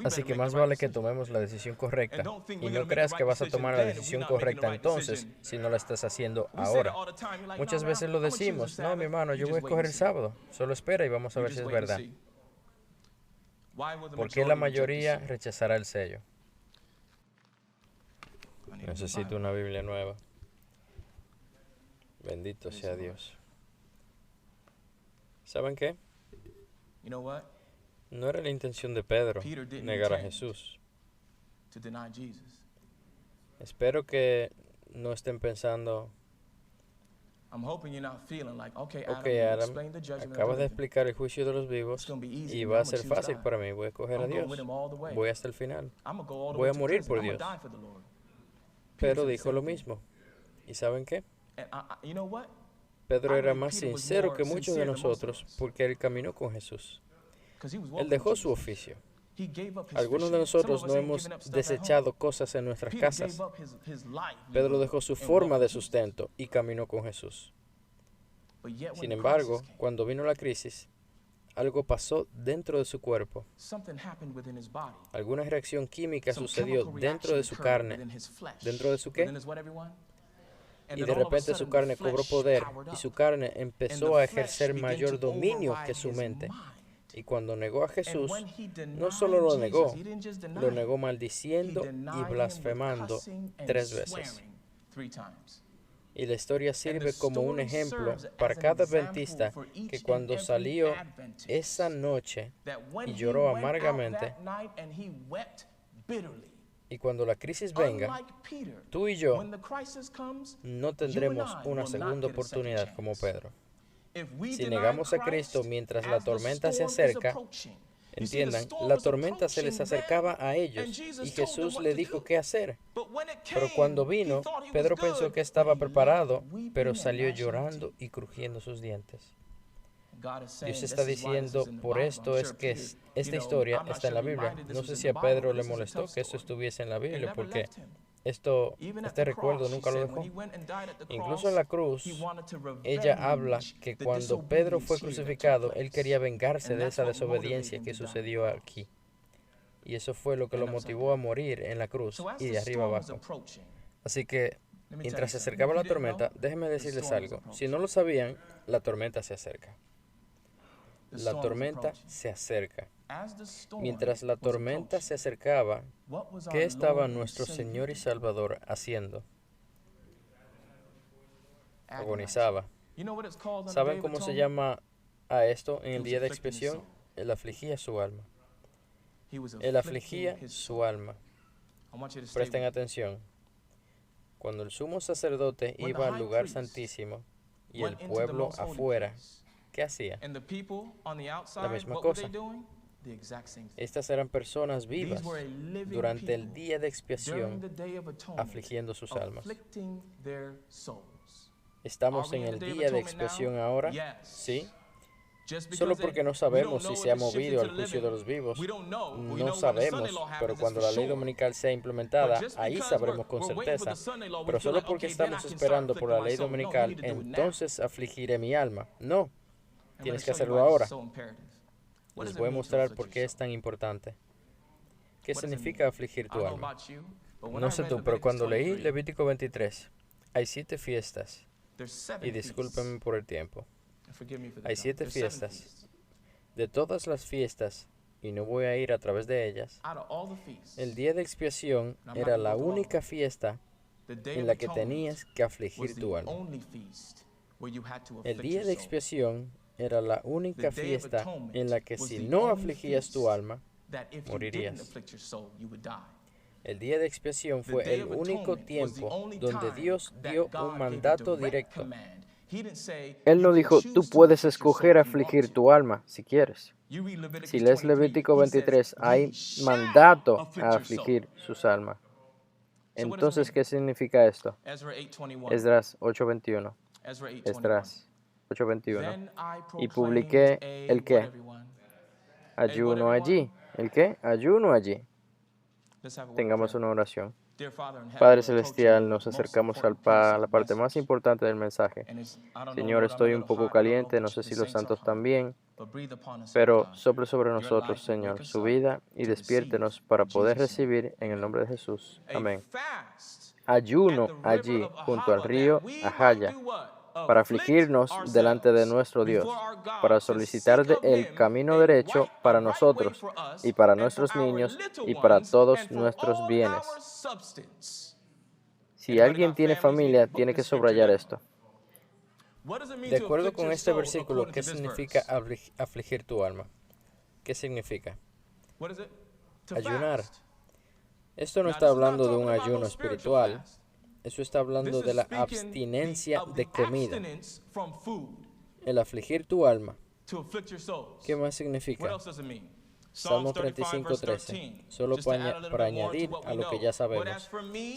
Así que más vale que tomemos la decisión correcta. Y no creas que vas a tomar la decisión correcta entonces si no la estás haciendo ahora. Muchas veces lo decimos, no, mi hermano, yo voy a escoger el sábado. Solo espera y vamos a ver si es verdad. ¿Por qué la mayoría rechazará el sello? Necesito una Biblia nueva. Bendito sea Dios. ¿Saben qué? No era la intención de Pedro negar a Jesús. Espero que no estén pensando, ok, Adam, acabas de explicar el juicio de los vivos y va a ser fácil para mí. Voy a escoger a Dios. Voy hasta el final. Voy a morir por Dios. Pedro dijo lo mismo. ¿Y saben qué? Pedro era más sincero que muchos de nosotros porque él caminó con Jesús. Él dejó su oficio. Algunos de nosotros no hemos desechado cosas en nuestras casas. Pedro dejó su forma de sustento y caminó con Jesús. Sin embargo, cuando vino la crisis, algo pasó dentro de su cuerpo. Alguna reacción química sucedió dentro de su carne. ¿Dentro de su qué? Y de repente su carne cobró poder y su carne empezó a ejercer mayor dominio que su mente. Y cuando negó a Jesús, no solo lo negó maldiciendo y blasfemando 3 veces. Y la historia sirve como un ejemplo para cada adventista que cuando salió esa noche y lloró amargamente, Y cuando la crisis venga, tú y yo no tendremos una segunda oportunidad como Pedro. Si negamos a Cristo mientras la tormenta se acerca, entiendan, la tormenta se les acercaba a ellos y Jesús le dijo qué hacer. Pero cuando vino, Pedro pensó que estaba preparado, pero salió llorando y crujiendo sus dientes. Dios está diciendo, por esto es que esta historia está en la Biblia. No sé si a Pedro le molestó que esto estuviese en la Biblia, porque este recuerdo nunca lo dejó. Incluso en la cruz, ella habla que cuando Pedro fue crucificado, él quería vengarse de esa desobediencia que sucedió aquí. Y eso fue lo que lo motivó a morir en la cruz y de arriba abajo. Así que, mientras se acercaba la tormenta, déjenme decirles algo. Si no lo sabían, la tormenta se acerca. La tormenta se acerca. Mientras la tormenta se acercaba, ¿qué estaba nuestro Señor y Salvador haciendo? Agonizaba. ¿Saben cómo se llama a esto en el día de expiación? Él afligía su alma. Él afligía su alma. Presten atención. Cuando el sumo sacerdote iba al lugar santísimo y el pueblo afuera, ¿qué hacía? La misma cosa. Estas eran personas vivas durante el día de expiación, afligiendo sus almas. ¿Estamos en el día de expiación ahora? Sí. Solo porque no sabemos si se ha movido al juicio de los vivos, no sabemos, pero cuando la ley dominical sea implementada, ahí sabremos con certeza. Pero solo porque estamos esperando por la ley dominical, entonces afligiré mi alma. No, tienes que hacerlo ahora. Les voy a mostrar por qué es tan importante. ¿Qué significa afligir tu alma? No sé tú, pero cuando leí Levítico 23, hay 7 fiestas. Y discúlpenme por el tiempo. Hay 7 fiestas. De todas las fiestas, y no voy a ir a través de ellas, el día de expiación era la única fiesta en la que tenías que afligir tu alma. El día de expiación era la única fiesta en la que si no afligías tu alma, morirías. El día de expiación fue el único tiempo donde Dios dio un mandato directo. Él no dijo, tú puedes escoger afligir tu alma si quieres. Si lees Levítico 23, hay mandato a afligir sus almas. Entonces, ¿qué significa esto? Esdras 8:21. Esdras 8:21. Y publiqué el qué. Ayuno allí. ¿El qué? Ayuno allí. Tengamos una oración. Padre Celestial, nos acercamos a la parte más importante del mensaje. Señor, estoy un poco caliente, no sé si los santos también, pero sople sobre nosotros, Señor, su vida y despiértenos para poder recibir en el nombre de Jesús. Amén. Ayuno allí, junto al río Ahaya, para afligirnos delante de nuestro Dios, para solicitar el camino derecho para nosotros y para nuestros niños y para todos nuestros bienes. Si alguien tiene familia, tiene que subrayar esto. De acuerdo con este versículo, ¿qué significa afligir tu alma? ¿Qué significa? Ayunar. Esto no está hablando de un ayuno espiritual. Eso está hablando de la abstinencia de comida. El afligir tu alma. ¿Qué más significa? Salmos 35:13. Solo para añadir a lo que ya sabemos.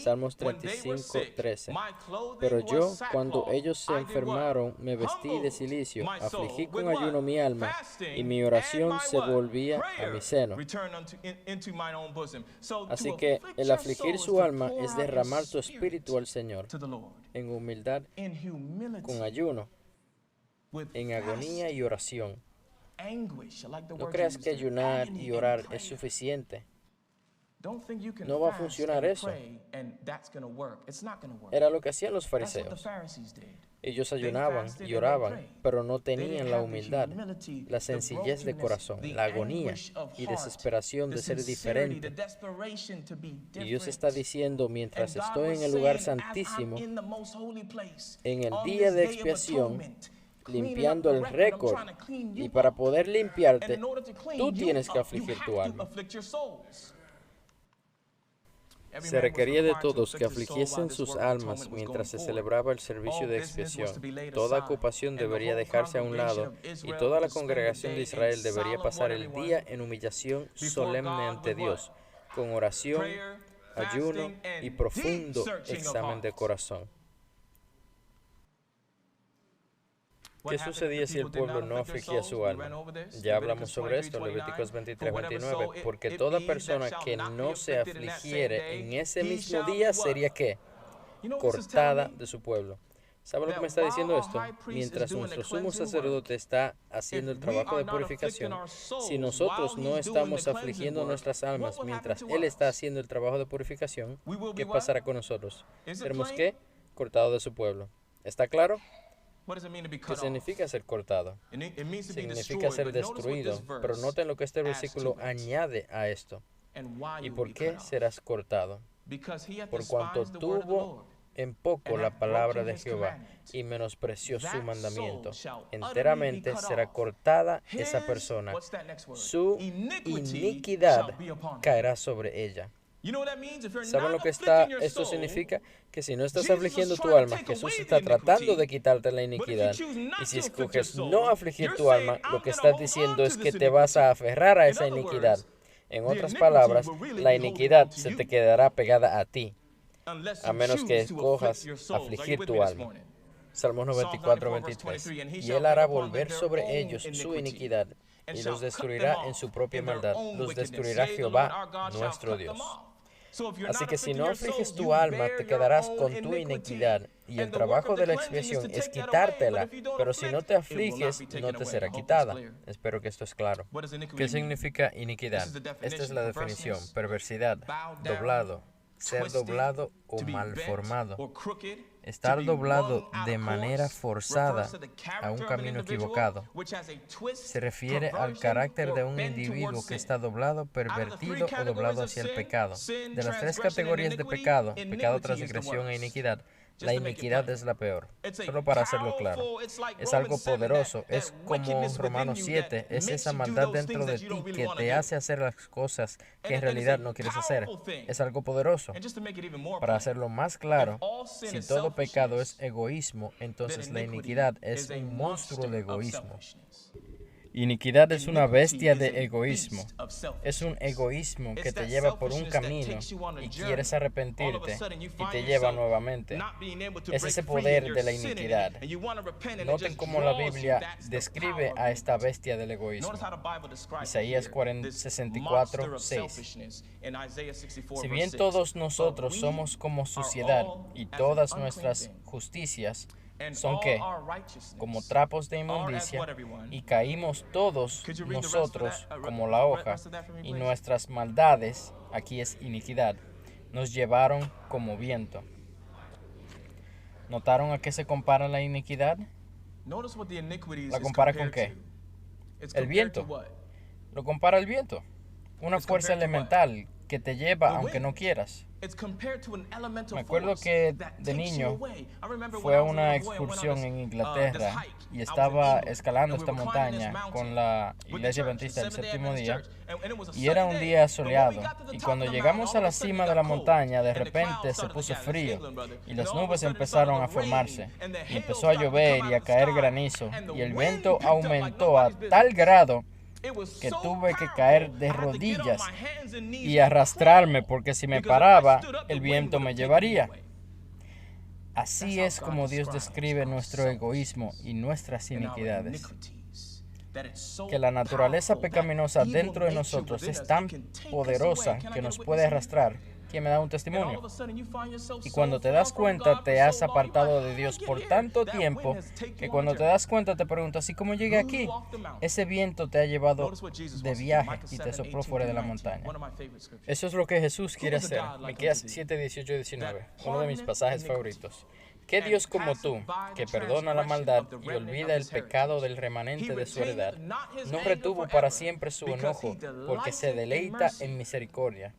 Salmos 35:13. Pero yo, cuando ellos se enfermaron, me vestí de cilicio, afligí con ayuno mi alma, y mi oración se volvía a mi seno. Así que el afligir su alma es derramar tu espíritu al Señor, en humildad, con ayuno, en agonía y oración. No creas que ayunar y orar es suficiente. No va a funcionar eso. Era lo que hacían los fariseos. Ellos ayunaban y oraban, pero no tenían la humildad, la sencillez de corazón, la agonía y desesperación de ser diferente. Y Dios está diciendo, mientras estoy en el lugar santísimo, en el día de expiación, limpiando el récord, y para poder limpiarte, tú tienes que afligir tu alma. Se requería de todos que afligiesen sus almas mientras se celebraba el servicio de expiación. Toda ocupación debería dejarse a un lado y toda la congregación de Israel debería pasar el día en humillación solemne ante Dios, con oración, ayuno y profundo examen de corazón. ¿Qué sucedía si el pueblo no afligía su alma? Ya hablamos sobre esto, Levíticos 23:29, porque toda persona que no se afligiere en ese mismo día sería ¿qué? Cortada de su pueblo. ¿Sabe lo que me está diciendo esto? Mientras nuestro sumo sacerdote está haciendo el trabajo de purificación, si nosotros no estamos afligiendo nuestras almas mientras Él está haciendo el trabajo de purificación, ¿qué pasará con nosotros? Seremos ¿qué? Cortados de su pueblo. ¿Está claro? ¿Qué significa ser cortado? Significa ser destruido. Pero noten lo que este versículo añade a esto. ¿Y por qué serás cortado? Por cuanto tuvo en poco la palabra de Jehová y menospreció su mandamiento. Enteramente será cortada esa persona. Su iniquidad caerá sobre ella. ¿Saben lo que esto significa? Que si no estás afligiendo tu alma, Jesús está tratando de quitarte la iniquidad. Y si escoges no afligir tu alma, lo que estás diciendo es que te vas a aferrar a esa iniquidad. En otras palabras, la iniquidad se te quedará pegada a ti, a menos que escojas afligir tu alma. Salmos 94:23. Y Él hará volver sobre ellos su iniquidad, y los destruirá en su propia maldad. Los destruirá Jehová, nuestro Dios. Así que si no afliges tu alma, te quedarás con tu iniquidad, y el trabajo de la expiación es quitártela, pero si no te afliges, no te será quitada. Espero que esto es claro. ¿Qué significa iniquidad? Esta es la definición: perversidad, doblado, ser doblado o malformado, estar doblado de manera forzada a un camino equivocado. Se refiere al carácter de un individuo que está doblado, pervertido o doblado hacia el pecado. De las tres categorías de pecado, pecado, transgresión e iniquidad, la iniquidad es la peor. Solo para hacerlo claro. Es algo poderoso. Es como Romanos 7. Es esa maldad dentro de ti que te hace hacer las cosas que en realidad no quieres hacer. Es algo poderoso. Para hacerlo más claro, si todo pecado es egoísmo, entonces la iniquidad es un monstruo de egoísmo. Iniquidad es una bestia de egoísmo. Es un egoísmo que te lleva por un camino y quieres arrepentirte y te lleva nuevamente. Es ese poder de la iniquidad. Noten cómo la Biblia describe a esta bestia del egoísmo. Isaías 64:6. Si bien todos nosotros somos como suciedad y todas nuestras justicias son ¿qué? Como trapos de inmundicia, y caímos todos nosotros como la hoja, y nuestras maldades, aquí es iniquidad, nos llevaron como viento. ¿Notaron a qué se compara la iniquidad? ¿La compara con qué? El viento. Lo compara al viento. Una fuerza elemental que te lleva aunque no quieras. Me acuerdo que de niño fue a una excursión en Inglaterra y estaba escalando esta montaña con la Iglesia Adventista del Séptimo Día, y era un día soleado, y cuando llegamos a la cima de la montaña de repente se puso frío y las nubes empezaron a formarse y empezó a llover y a caer granizo, y el viento aumentó a tal grado que tuve que caer de rodillas y arrastrarme, porque si me paraba, el viento me llevaría. Así es como Dios describe nuestro egoísmo y nuestras iniquidades. Que la naturaleza pecaminosa dentro de nosotros es tan poderosa que nos puede arrastrar. ¿Quién me da un testimonio? Y cuando te das cuenta, te has apartado de Dios por tanto tiempo que cuando te das cuenta te preguntas: ¿y cómo llegué aquí? Ese viento te ha llevado de viaje y te sopló fuera de la montaña. Eso es lo que Jesús quiere hacer. Miqueas 7, 18 y 19, uno de mis pasajes favoritos. ¿Qué Dios como tú, que perdona la maldad y olvida el pecado del remanente de su heredad, no retuvo para siempre su enojo, porque se deleita en misericordia?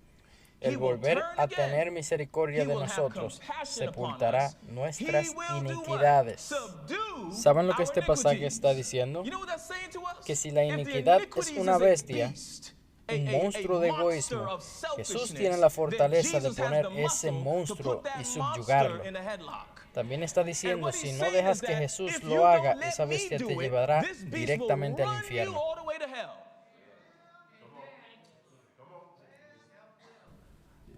El volver a tener misericordia de nosotros sepultará nuestras iniquidades. ¿Saben lo que este pasaje está diciendo? Que si la iniquidad es una bestia, un monstruo de egoísmo, Jesús tiene la fortaleza de poner ese monstruo y subyugarlo. También está diciendo, si no dejas que Jesús lo haga, esa bestia te llevará directamente al infierno.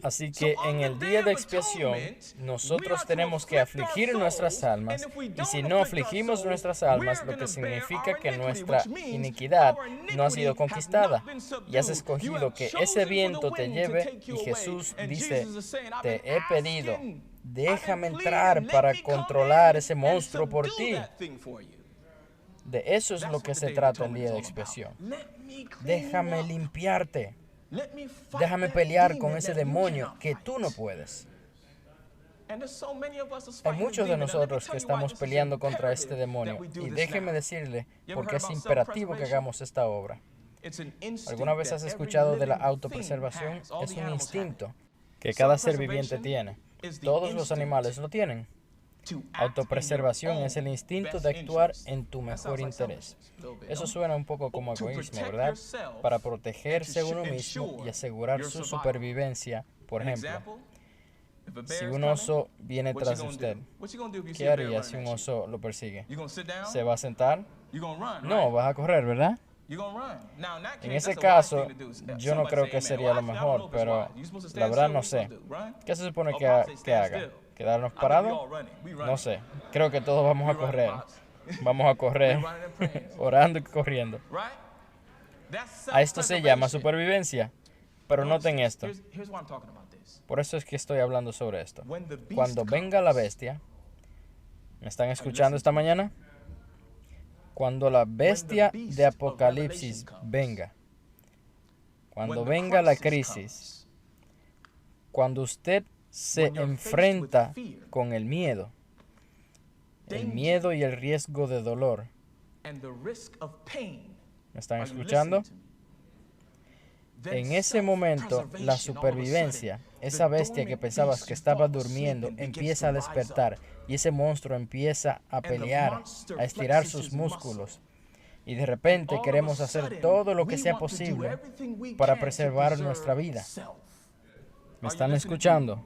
Así que en el día de expiación, nosotros tenemos que afligir nuestras almas, y si no afligimos nuestras almas, lo que significa que nuestra iniquidad no ha sido conquistada, y has escogido que ese viento te lleve, y Jesús dice, te he pedido, déjame entrar para controlar ese monstruo por ti. De eso es lo que se trata el día de expiación. Déjame limpiarte. Déjame pelear con ese demonio que tú no puedes. Hay muchos de nosotros que estamos peleando contra este demonio, y déjeme decirle por qué es imperativo que hagamos esta obra. ¿Alguna vez has escuchado de la autopreservación? Es un instinto que cada ser viviente tiene. Todos los animales lo tienen. Autopreservación es el instinto de actuar en tu mejor interés. Eso suena un poco como egoísmo, ¿verdad? Para protegerse uno mismo y asegurar su supervivencia. Por ejemplo, si un oso viene tras usted, ¿qué haría si un oso lo persigue? ¿Se va a sentar? No, vas a correr, ¿verdad? En ese caso, yo no creo que sería lo mejor, pero la verdad no sé. ¿Qué se supone que haga? ¿Quedarnos parados? No sé. Creo que todos vamos a correr. Vamos a correr, orando y corriendo. A esto se llama supervivencia. Pero noten esto. Por eso es que estoy hablando sobre esto. Cuando venga la bestia, ¿me están escuchando esta mañana? Cuando la bestia de Apocalipsis venga, cuando venga la crisis, cuando usted se enfrenta con el miedo y el riesgo de dolor. ¿Me están escuchando? En ese momento, la supervivencia, esa bestia que pensabas que estaba durmiendo, empieza a despertar, y ese monstruo empieza a pelear, a estirar sus músculos. Y de repente queremos hacer todo lo que sea posible para preservar nuestra vida. ¿Me están escuchando?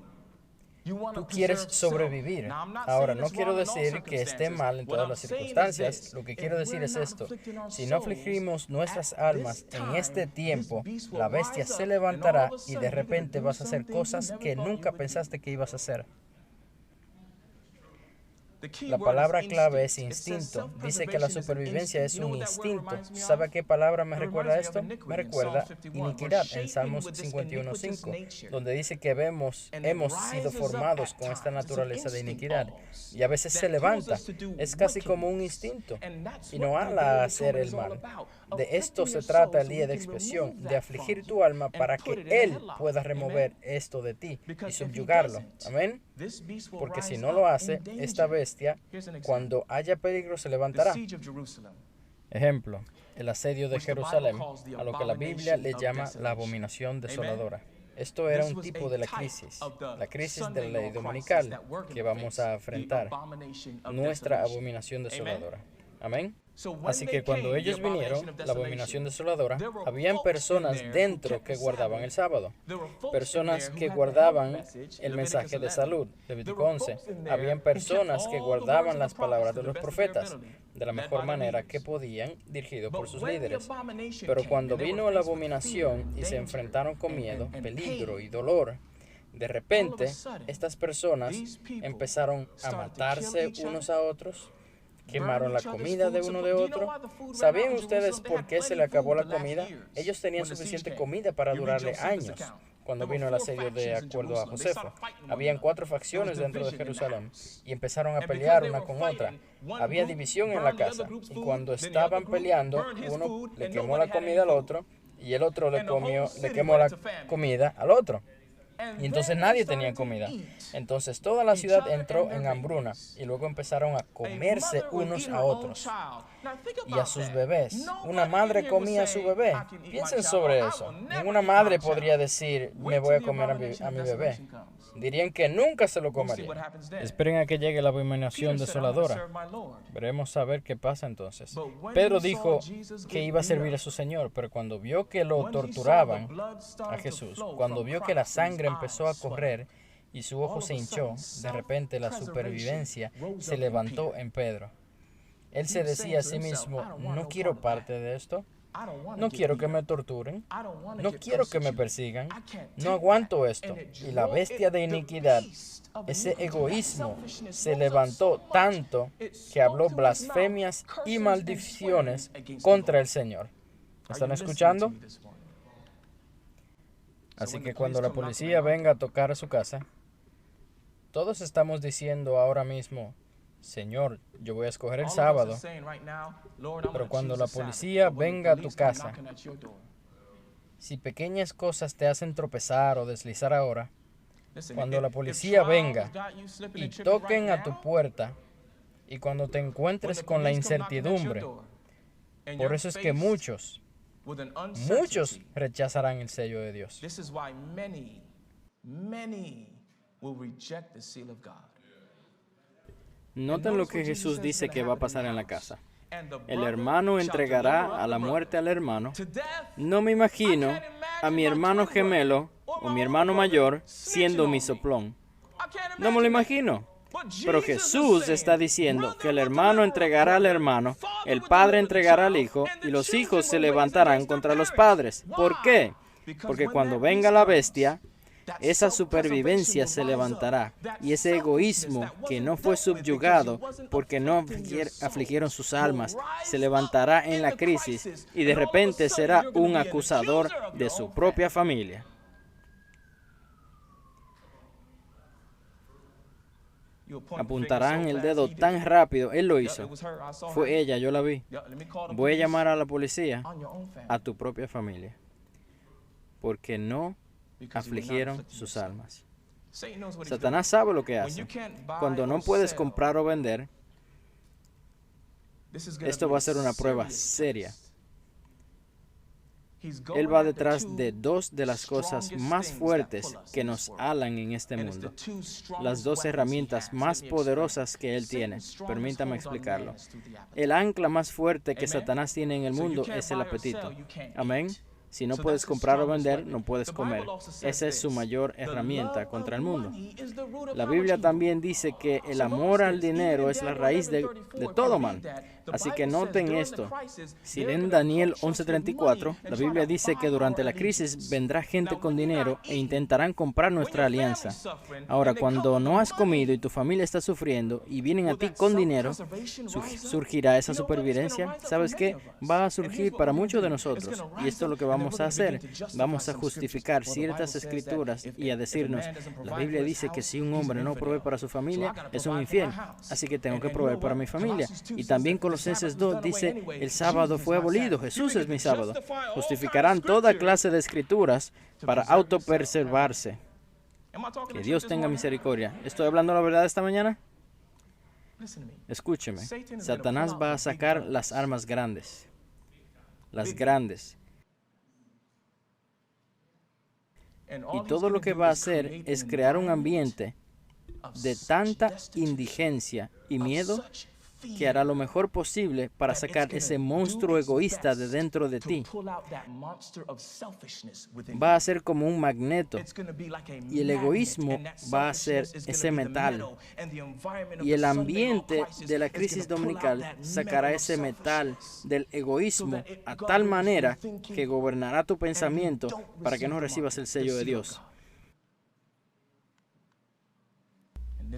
Tú quieres sobrevivir. Ahora, no quiero decir que esté mal en todas las circunstancias. Lo que quiero decir es esto. Si no afligimos nuestras almas en este tiempo, la bestia se levantará y de repente vas a hacer cosas que nunca pensaste que ibas a hacer. La palabra clave es instinto. Dice que la supervivencia es un instinto. ¿Sabe a qué palabra me recuerda esto? Me recuerda iniquidad en Salmos 51:5, donde dice que hemos sido formados con esta naturaleza de iniquidad. Y a veces se levanta. Es casi como un instinto. Y no habla a hacer el mal. De esto se trata el día de expiación, de afligir tu alma para que Él pueda remover esto de ti y subyugarlo. Amén. Porque si no lo hace, esta bestia, cuando haya peligro, se levantará. Ejemplo, el asedio de Jerusalén, a lo que la Biblia le llama la abominación desoladora. Esto era un tipo de la crisis de la ley dominical que vamos a enfrentar, nuestra abominación desoladora. Amén. Así que cuando ellos vinieron, la abominación desoladora, habían personas dentro que guardaban el sábado, personas que guardaban el mensaje de salud, Levítico 11, habían personas que guardaban las palabras de los profetas de la mejor manera que podían, dirigido por sus líderes. Pero cuando vino la abominación y se enfrentaron con miedo, peligro y dolor, de repente, estas personas empezaron a matarse unos a otros, quemaron la comida de uno de otro. ¿Sabían ustedes por qué se le acabó la comida? Ellos tenían suficiente comida para durarle años. Cuando vino el asedio de acuerdo a Josefo, habían 4 facciones dentro de Jerusalén y empezaron a pelear una con otra. Había división en la casa y cuando estaban peleando, uno le quemó la comida al otro y el otro le quemó la comida al otro. Y entonces nadie tenía comida. Entonces toda la ciudad entró en hambruna y luego empezaron a comerse unos a otros y a sus bebés. Una madre comía a su bebé. Piensen sobre eso. Ninguna madre podría decir, me voy a comer a mi bebé. Dirían que nunca se lo comerían. Esperen a que llegue la abominación desoladora. Veremos a ver qué pasa entonces. Pedro dijo que iba a servir a su Señor, pero cuando vio que lo torturaban a Jesús, cuando vio que la sangre empezó a correr y su ojo se hinchó, de repente la supervivencia se levantó en Pedro. Él se decía a sí mismo, no quiero parte de esto. No quiero que me torturen, no quiero que me persigan, no aguanto esto. Y la bestia de iniquidad, ese egoísmo, se levantó tanto que habló blasfemias y maldiciones contra el Señor. ¿Están escuchando? Así que cuando la policía venga a tocar a su casa, todos estamos diciendo ahora mismo, Señor, yo voy a escoger el sábado, pero cuando la policía venga a tu casa, si pequeñas cosas te hacen tropezar o deslizar ahora, cuando la policía venga y toquen a tu puerta, y cuando te encuentres con la incertidumbre, por eso es que muchos rechazarán el sello de Dios. Noten lo que Jesús dice que va a pasar en la casa. El hermano entregará a la muerte al hermano. No me imagino a mi hermano gemelo o mi hermano mayor siendo mi soplón. No me lo imagino. Pero Jesús está diciendo que el hermano entregará al hermano, el padre entregará al hijo y los hijos se levantarán contra los padres. ¿Por qué? Porque cuando venga la bestia, esa supervivencia se levantará y ese egoísmo que no fue subyugado porque no afligieron sus almas se levantará en la crisis y de repente será un acusador de su propia familia. Apuntarán el dedo tan rápido. Él lo hizo. Fue ella, yo la vi. Voy a llamar a la policía, a tu propia familia, porque no afligieron sus almas. Satanás sabe lo que hace. Cuando no puedes comprar o vender, esto va a ser una prueba seria. Él va detrás de dos de las cosas más fuertes que nos alan en este mundo. Las dos herramientas más poderosas que Él tiene. Permítame explicarlo. El ancla más fuerte que Satanás tiene en el mundo es el apetito. Amén. Si no puedes comprar o vender, no puedes comer. Esa es su mayor herramienta contra el mundo. La Biblia también dice que el amor al dinero es la raíz de todo mal. Así que noten esto. Si leen Daniel 11:34, la Biblia dice que durante la crisis vendrá gente con dinero e intentarán comprar nuestra alianza. Ahora, cuando no has comido y tu familia está sufriendo y vienen a ti con dinero, ¿surgirá esa supervivencia? ¿Sabes qué? Va a surgir para muchos de nosotros. Y esto es lo que vamos a hacer. Vamos a justificar ciertas escrituras y a decirnos, la Biblia dice que si un hombre no provee para su familia, es un infiel. Así que tengo que proveer para mi familia. Y también Colosenses 2 dice, el sábado fue abolido, Jesús es mi sábado. Justificarán toda clase de escrituras para autopreservarse. Que Dios tenga misericordia. ¿Estoy hablando la verdad esta mañana? Escúcheme. Satanás va a sacar las armas grandes. Las grandes. Y todo lo que va a hacer es crear un ambiente de tanta indigencia y miedo que hará lo mejor posible para sacar ese monstruo egoísta de dentro de ti. Va a ser como un magneto y el egoísmo va a ser ese metal. Y el ambiente de la crisis dominical sacará ese metal del egoísmo a tal manera que gobernará tu pensamiento para que no recibas el sello de Dios.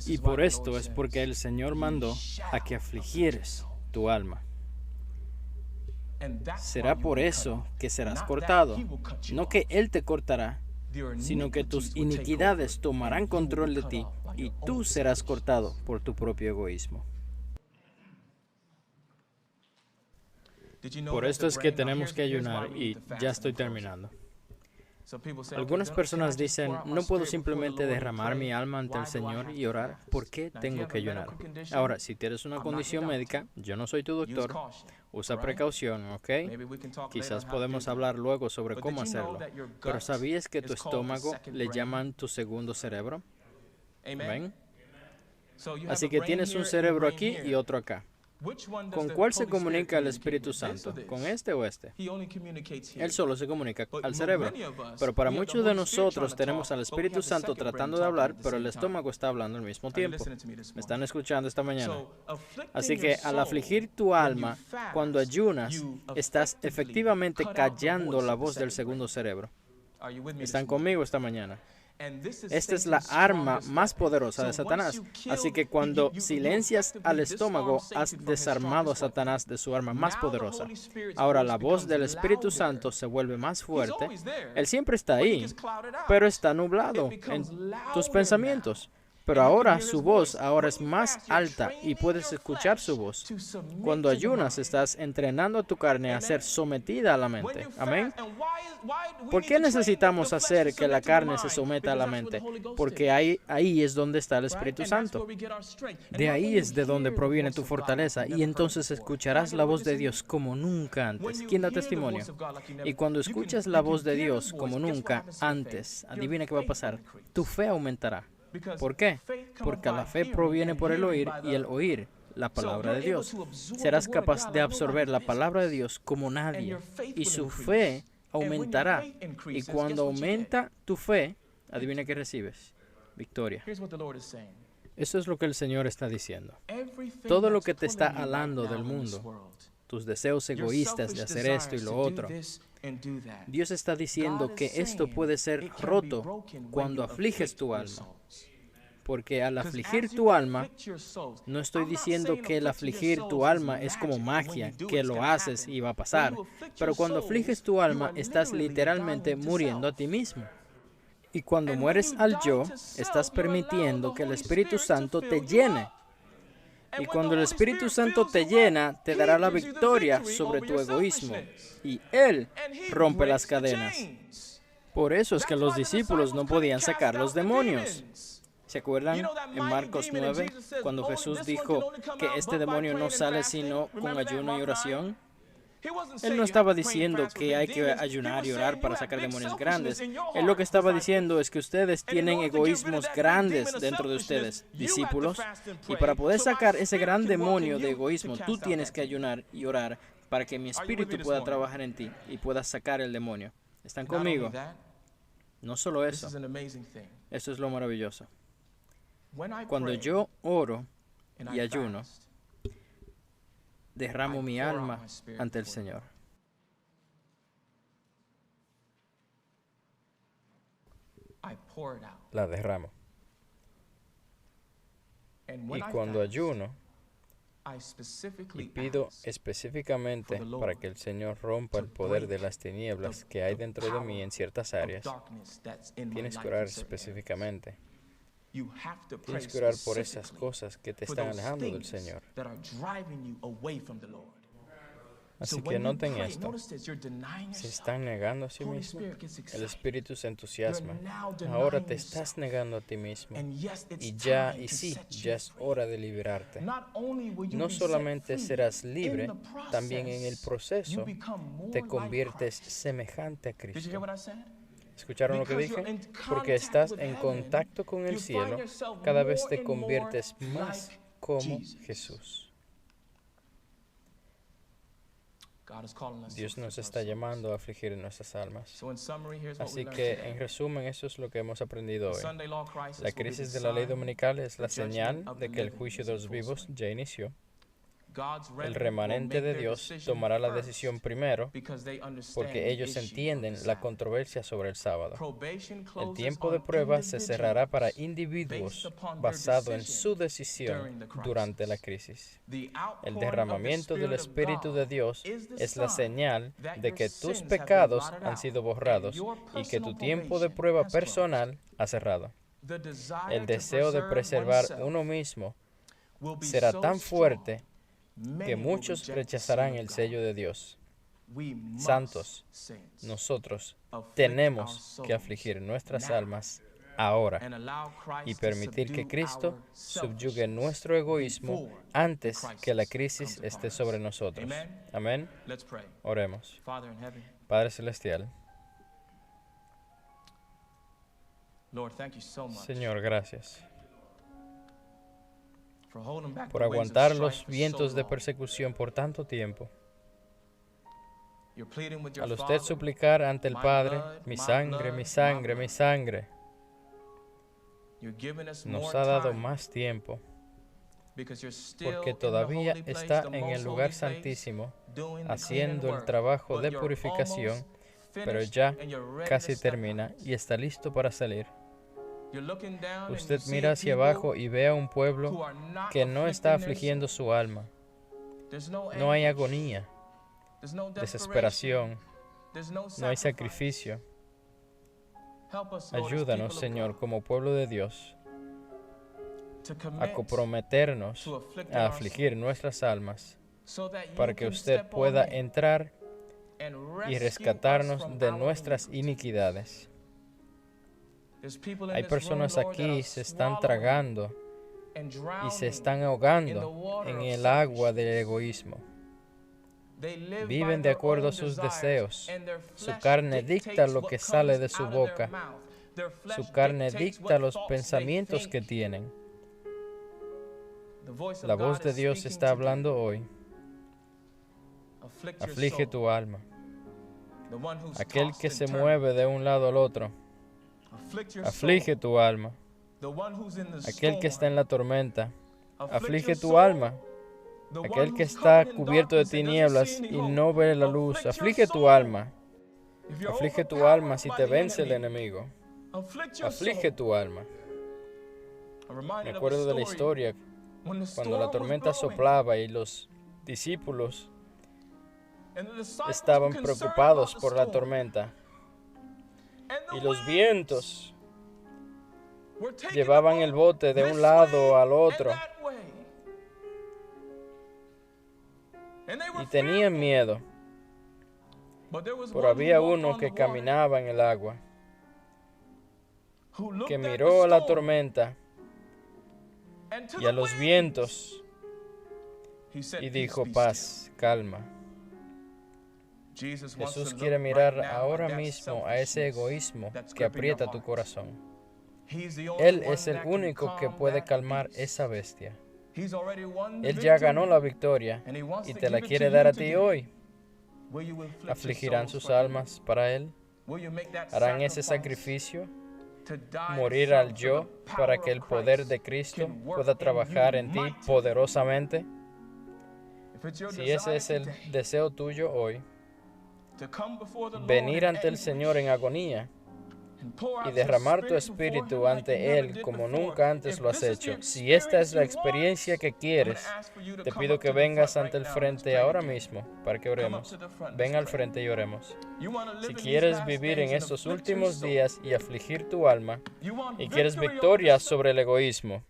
Y por esto es porque el Señor mandó a que afligieres tu alma. Será por eso que serás cortado. No que Él te cortará, sino que tus iniquidades tomarán control de ti y tú serás cortado por tu propio egoísmo. Por esto es que tenemos que ayunar y ya estoy terminando. Algunas personas dicen, no puedo simplemente derramar mi alma ante el Señor y orar. ¿Por qué tengo que ayunar? Ahora, si tienes una condición médica, yo no soy tu doctor, usa precaución, ¿ok? Quizás podemos hablar luego sobre cómo hacerlo. Pero ¿sabías que tu estómago le llaman tu segundo cerebro? ¿Ven? Así que tienes un cerebro aquí y otro acá. ¿Con cuál se comunica el Espíritu Santo? ¿Con este o este? Él solo se comunica al cerebro. Pero para muchos de nosotros tenemos al Espíritu Santo tratando de hablar, pero el estómago está hablando al mismo tiempo. ¿Me están escuchando esta mañana? Así que al afligir tu alma, cuando ayunas, estás efectivamente callando la voz del segundo cerebro. ¿Están conmigo esta mañana? Esta es la arma más poderosa de Satanás. Así que cuando silencias al estómago, has desarmado a Satanás de su arma más poderosa. Ahora la voz del Espíritu Santo se vuelve más fuerte. Él siempre está ahí, pero está nublado en tus pensamientos. Pero ahora su voz ahora es más alta y puedes escuchar su voz. Cuando ayunas, estás entrenando a tu carne a ser sometida a la mente. Amén. ¿Por qué necesitamos hacer que la carne se someta a la mente? Porque ahí es donde está el Espíritu Santo. De ahí es de donde proviene tu fortaleza y entonces escucharás la voz de Dios como nunca antes. ¿Quién da testimonio? Y cuando escuchas la voz de Dios como nunca antes, adivina qué va a pasar. Tu fe aumentará. ¿Por qué? Porque la fe proviene por el oír y el oír la palabra de Dios. Serás capaz de absorber la palabra de Dios como nadie y su fe aumentará. Y cuando aumenta tu fe, adivina qué recibes. Victoria. Eso es lo que el Señor está diciendo. Todo lo que te está alando del mundo, tus deseos egoístas de hacer esto y lo otro, Dios está diciendo que esto puede ser roto cuando afliges tu alma. Porque al afligir tu alma, no estoy diciendo que el afligir tu alma es como magia, que lo haces y va a pasar. Pero cuando afliges tu alma, estás literalmente muriendo a ti mismo. Y cuando mueres al yo, estás permitiendo que el Espíritu Santo te llene. Y cuando el Espíritu Santo te llena, te dará la victoria sobre tu egoísmo. Y Él rompe las cadenas. Por eso es que los discípulos no podían sacar los demonios. ¿Se acuerdan en Marcos 9, cuando Jesús dijo que este demonio no sale sino con ayuno y oración? Él no estaba diciendo que hay que ayunar y orar para sacar demonios grandes. Él lo que estaba diciendo es que ustedes tienen egoísmos grandes dentro de ustedes, discípulos. Y para poder sacar ese gran demonio de egoísmo, tú tienes que ayunar y orar para que mi espíritu pueda trabajar en ti y puedas sacar el demonio. ¿Están conmigo? No solo eso. Eso es lo maravilloso. Cuando yo oro y ayuno, derramo mi alma ante el Señor. La derramo. Y cuando ayuno y pido específicamente para que el Señor rompa el poder de las tinieblas que hay dentro de mí en ciertas áreas, tienes que orar específicamente. Tienes que orar por esas cosas que te están alejando del Señor. Así que noten esto. Se están negando a sí mismos. El Espíritu se entusiasma. Ahora te estás negando a ti mismo. Y ya es hora de liberarte. No solamente serás libre, también en el proceso te conviertes semejante a Cristo. ¿Escucharon lo que dije? Porque estás en contacto con el cielo, cada vez te conviertes más como Jesús. Dios nos está llamando a afligir nuestras almas. Así que, en resumen, eso es lo que hemos aprendido hoy. La crisis de la ley dominical es la señal de que el juicio de los vivos ya inició. El remanente de Dios tomará la decisión primero porque ellos entienden la controversia sobre el sábado. El tiempo de prueba se cerrará para individuos basado en su decisión durante la crisis. El derramamiento del Espíritu de Dios es la señal de que tus pecados han sido borrados y que tu tiempo de prueba personal ha cerrado. El deseo de preservar uno mismo será tan fuerte que muchos rechazarán el sello de Dios. santos, nosotros tenemos que afligir nuestras almas ahora y permitir que Cristo subyugue nuestro egoísmo antes que la crisis esté sobre nosotros. Amén. Oremos. Padre Celestial, Señor, gracias por aguantar los vientos de persecución por tanto tiempo. Al usted suplicar ante el Padre, mi sangre, mi sangre, mi sangre, nos ha dado más tiempo, porque todavía está en el lugar santísimo, haciendo el trabajo de purificación, pero ya casi termina y está listo para salir. Usted mira hacia abajo y ve a un pueblo que no está afligiendo su alma. No hay agonía, desesperación, no hay sacrificio. Ayúdanos, Señor, como pueblo de Dios, a comprometernos a afligir nuestras almas, para que usted pueda entrar y rescatarnos de nuestras iniquidades. Hay personas aquí que se están tragando y se están ahogando en el agua del egoísmo. Viven de acuerdo a sus deseos. Su carne dicta lo que sale de su boca. Su carne dicta los pensamientos que tienen. La voz de Dios está hablando hoy. Aflige tu alma. Aquel que se mueve de un lado al otro. Aflige tu alma. Aquel que está en la tormenta. Aflige tu alma. Aquel que está cubierto de tinieblas y no ve la luz. Aflige tu alma. Aflige tu alma si te vence el enemigo. Aflige tu alma. Me acuerdo de la historia cuando la tormenta soplaba y los discípulos estaban preocupados por la tormenta. Y los vientos llevaban el bote de un lado al otro. Y tenían miedo. Pero había uno que caminaba en el agua, que miró a la tormenta y a los vientos y dijo: paz, calma. Jesús quiere mirar ahora mismo a ese egoísmo que aprieta tu corazón. Él es el único que puede calmar esa bestia. Él ya ganó la victoria y te la quiere dar a ti hoy. ¿Afligirán sus almas para Él? ¿Harán ese sacrificio? ¿Morir al yo para que el poder de Cristo pueda trabajar en ti poderosamente? Si ese es el deseo tuyo hoy, venir ante el Señor en agonía y derramar tu espíritu ante Él como nunca antes lo has hecho. Si esta es la experiencia que quieres, te pido que vengas ante el frente ahora mismo para que oremos. Ven al frente y oremos. Si quieres vivir en estos últimos días y afligir tu alma, y quieres victoria sobre el egoísmo,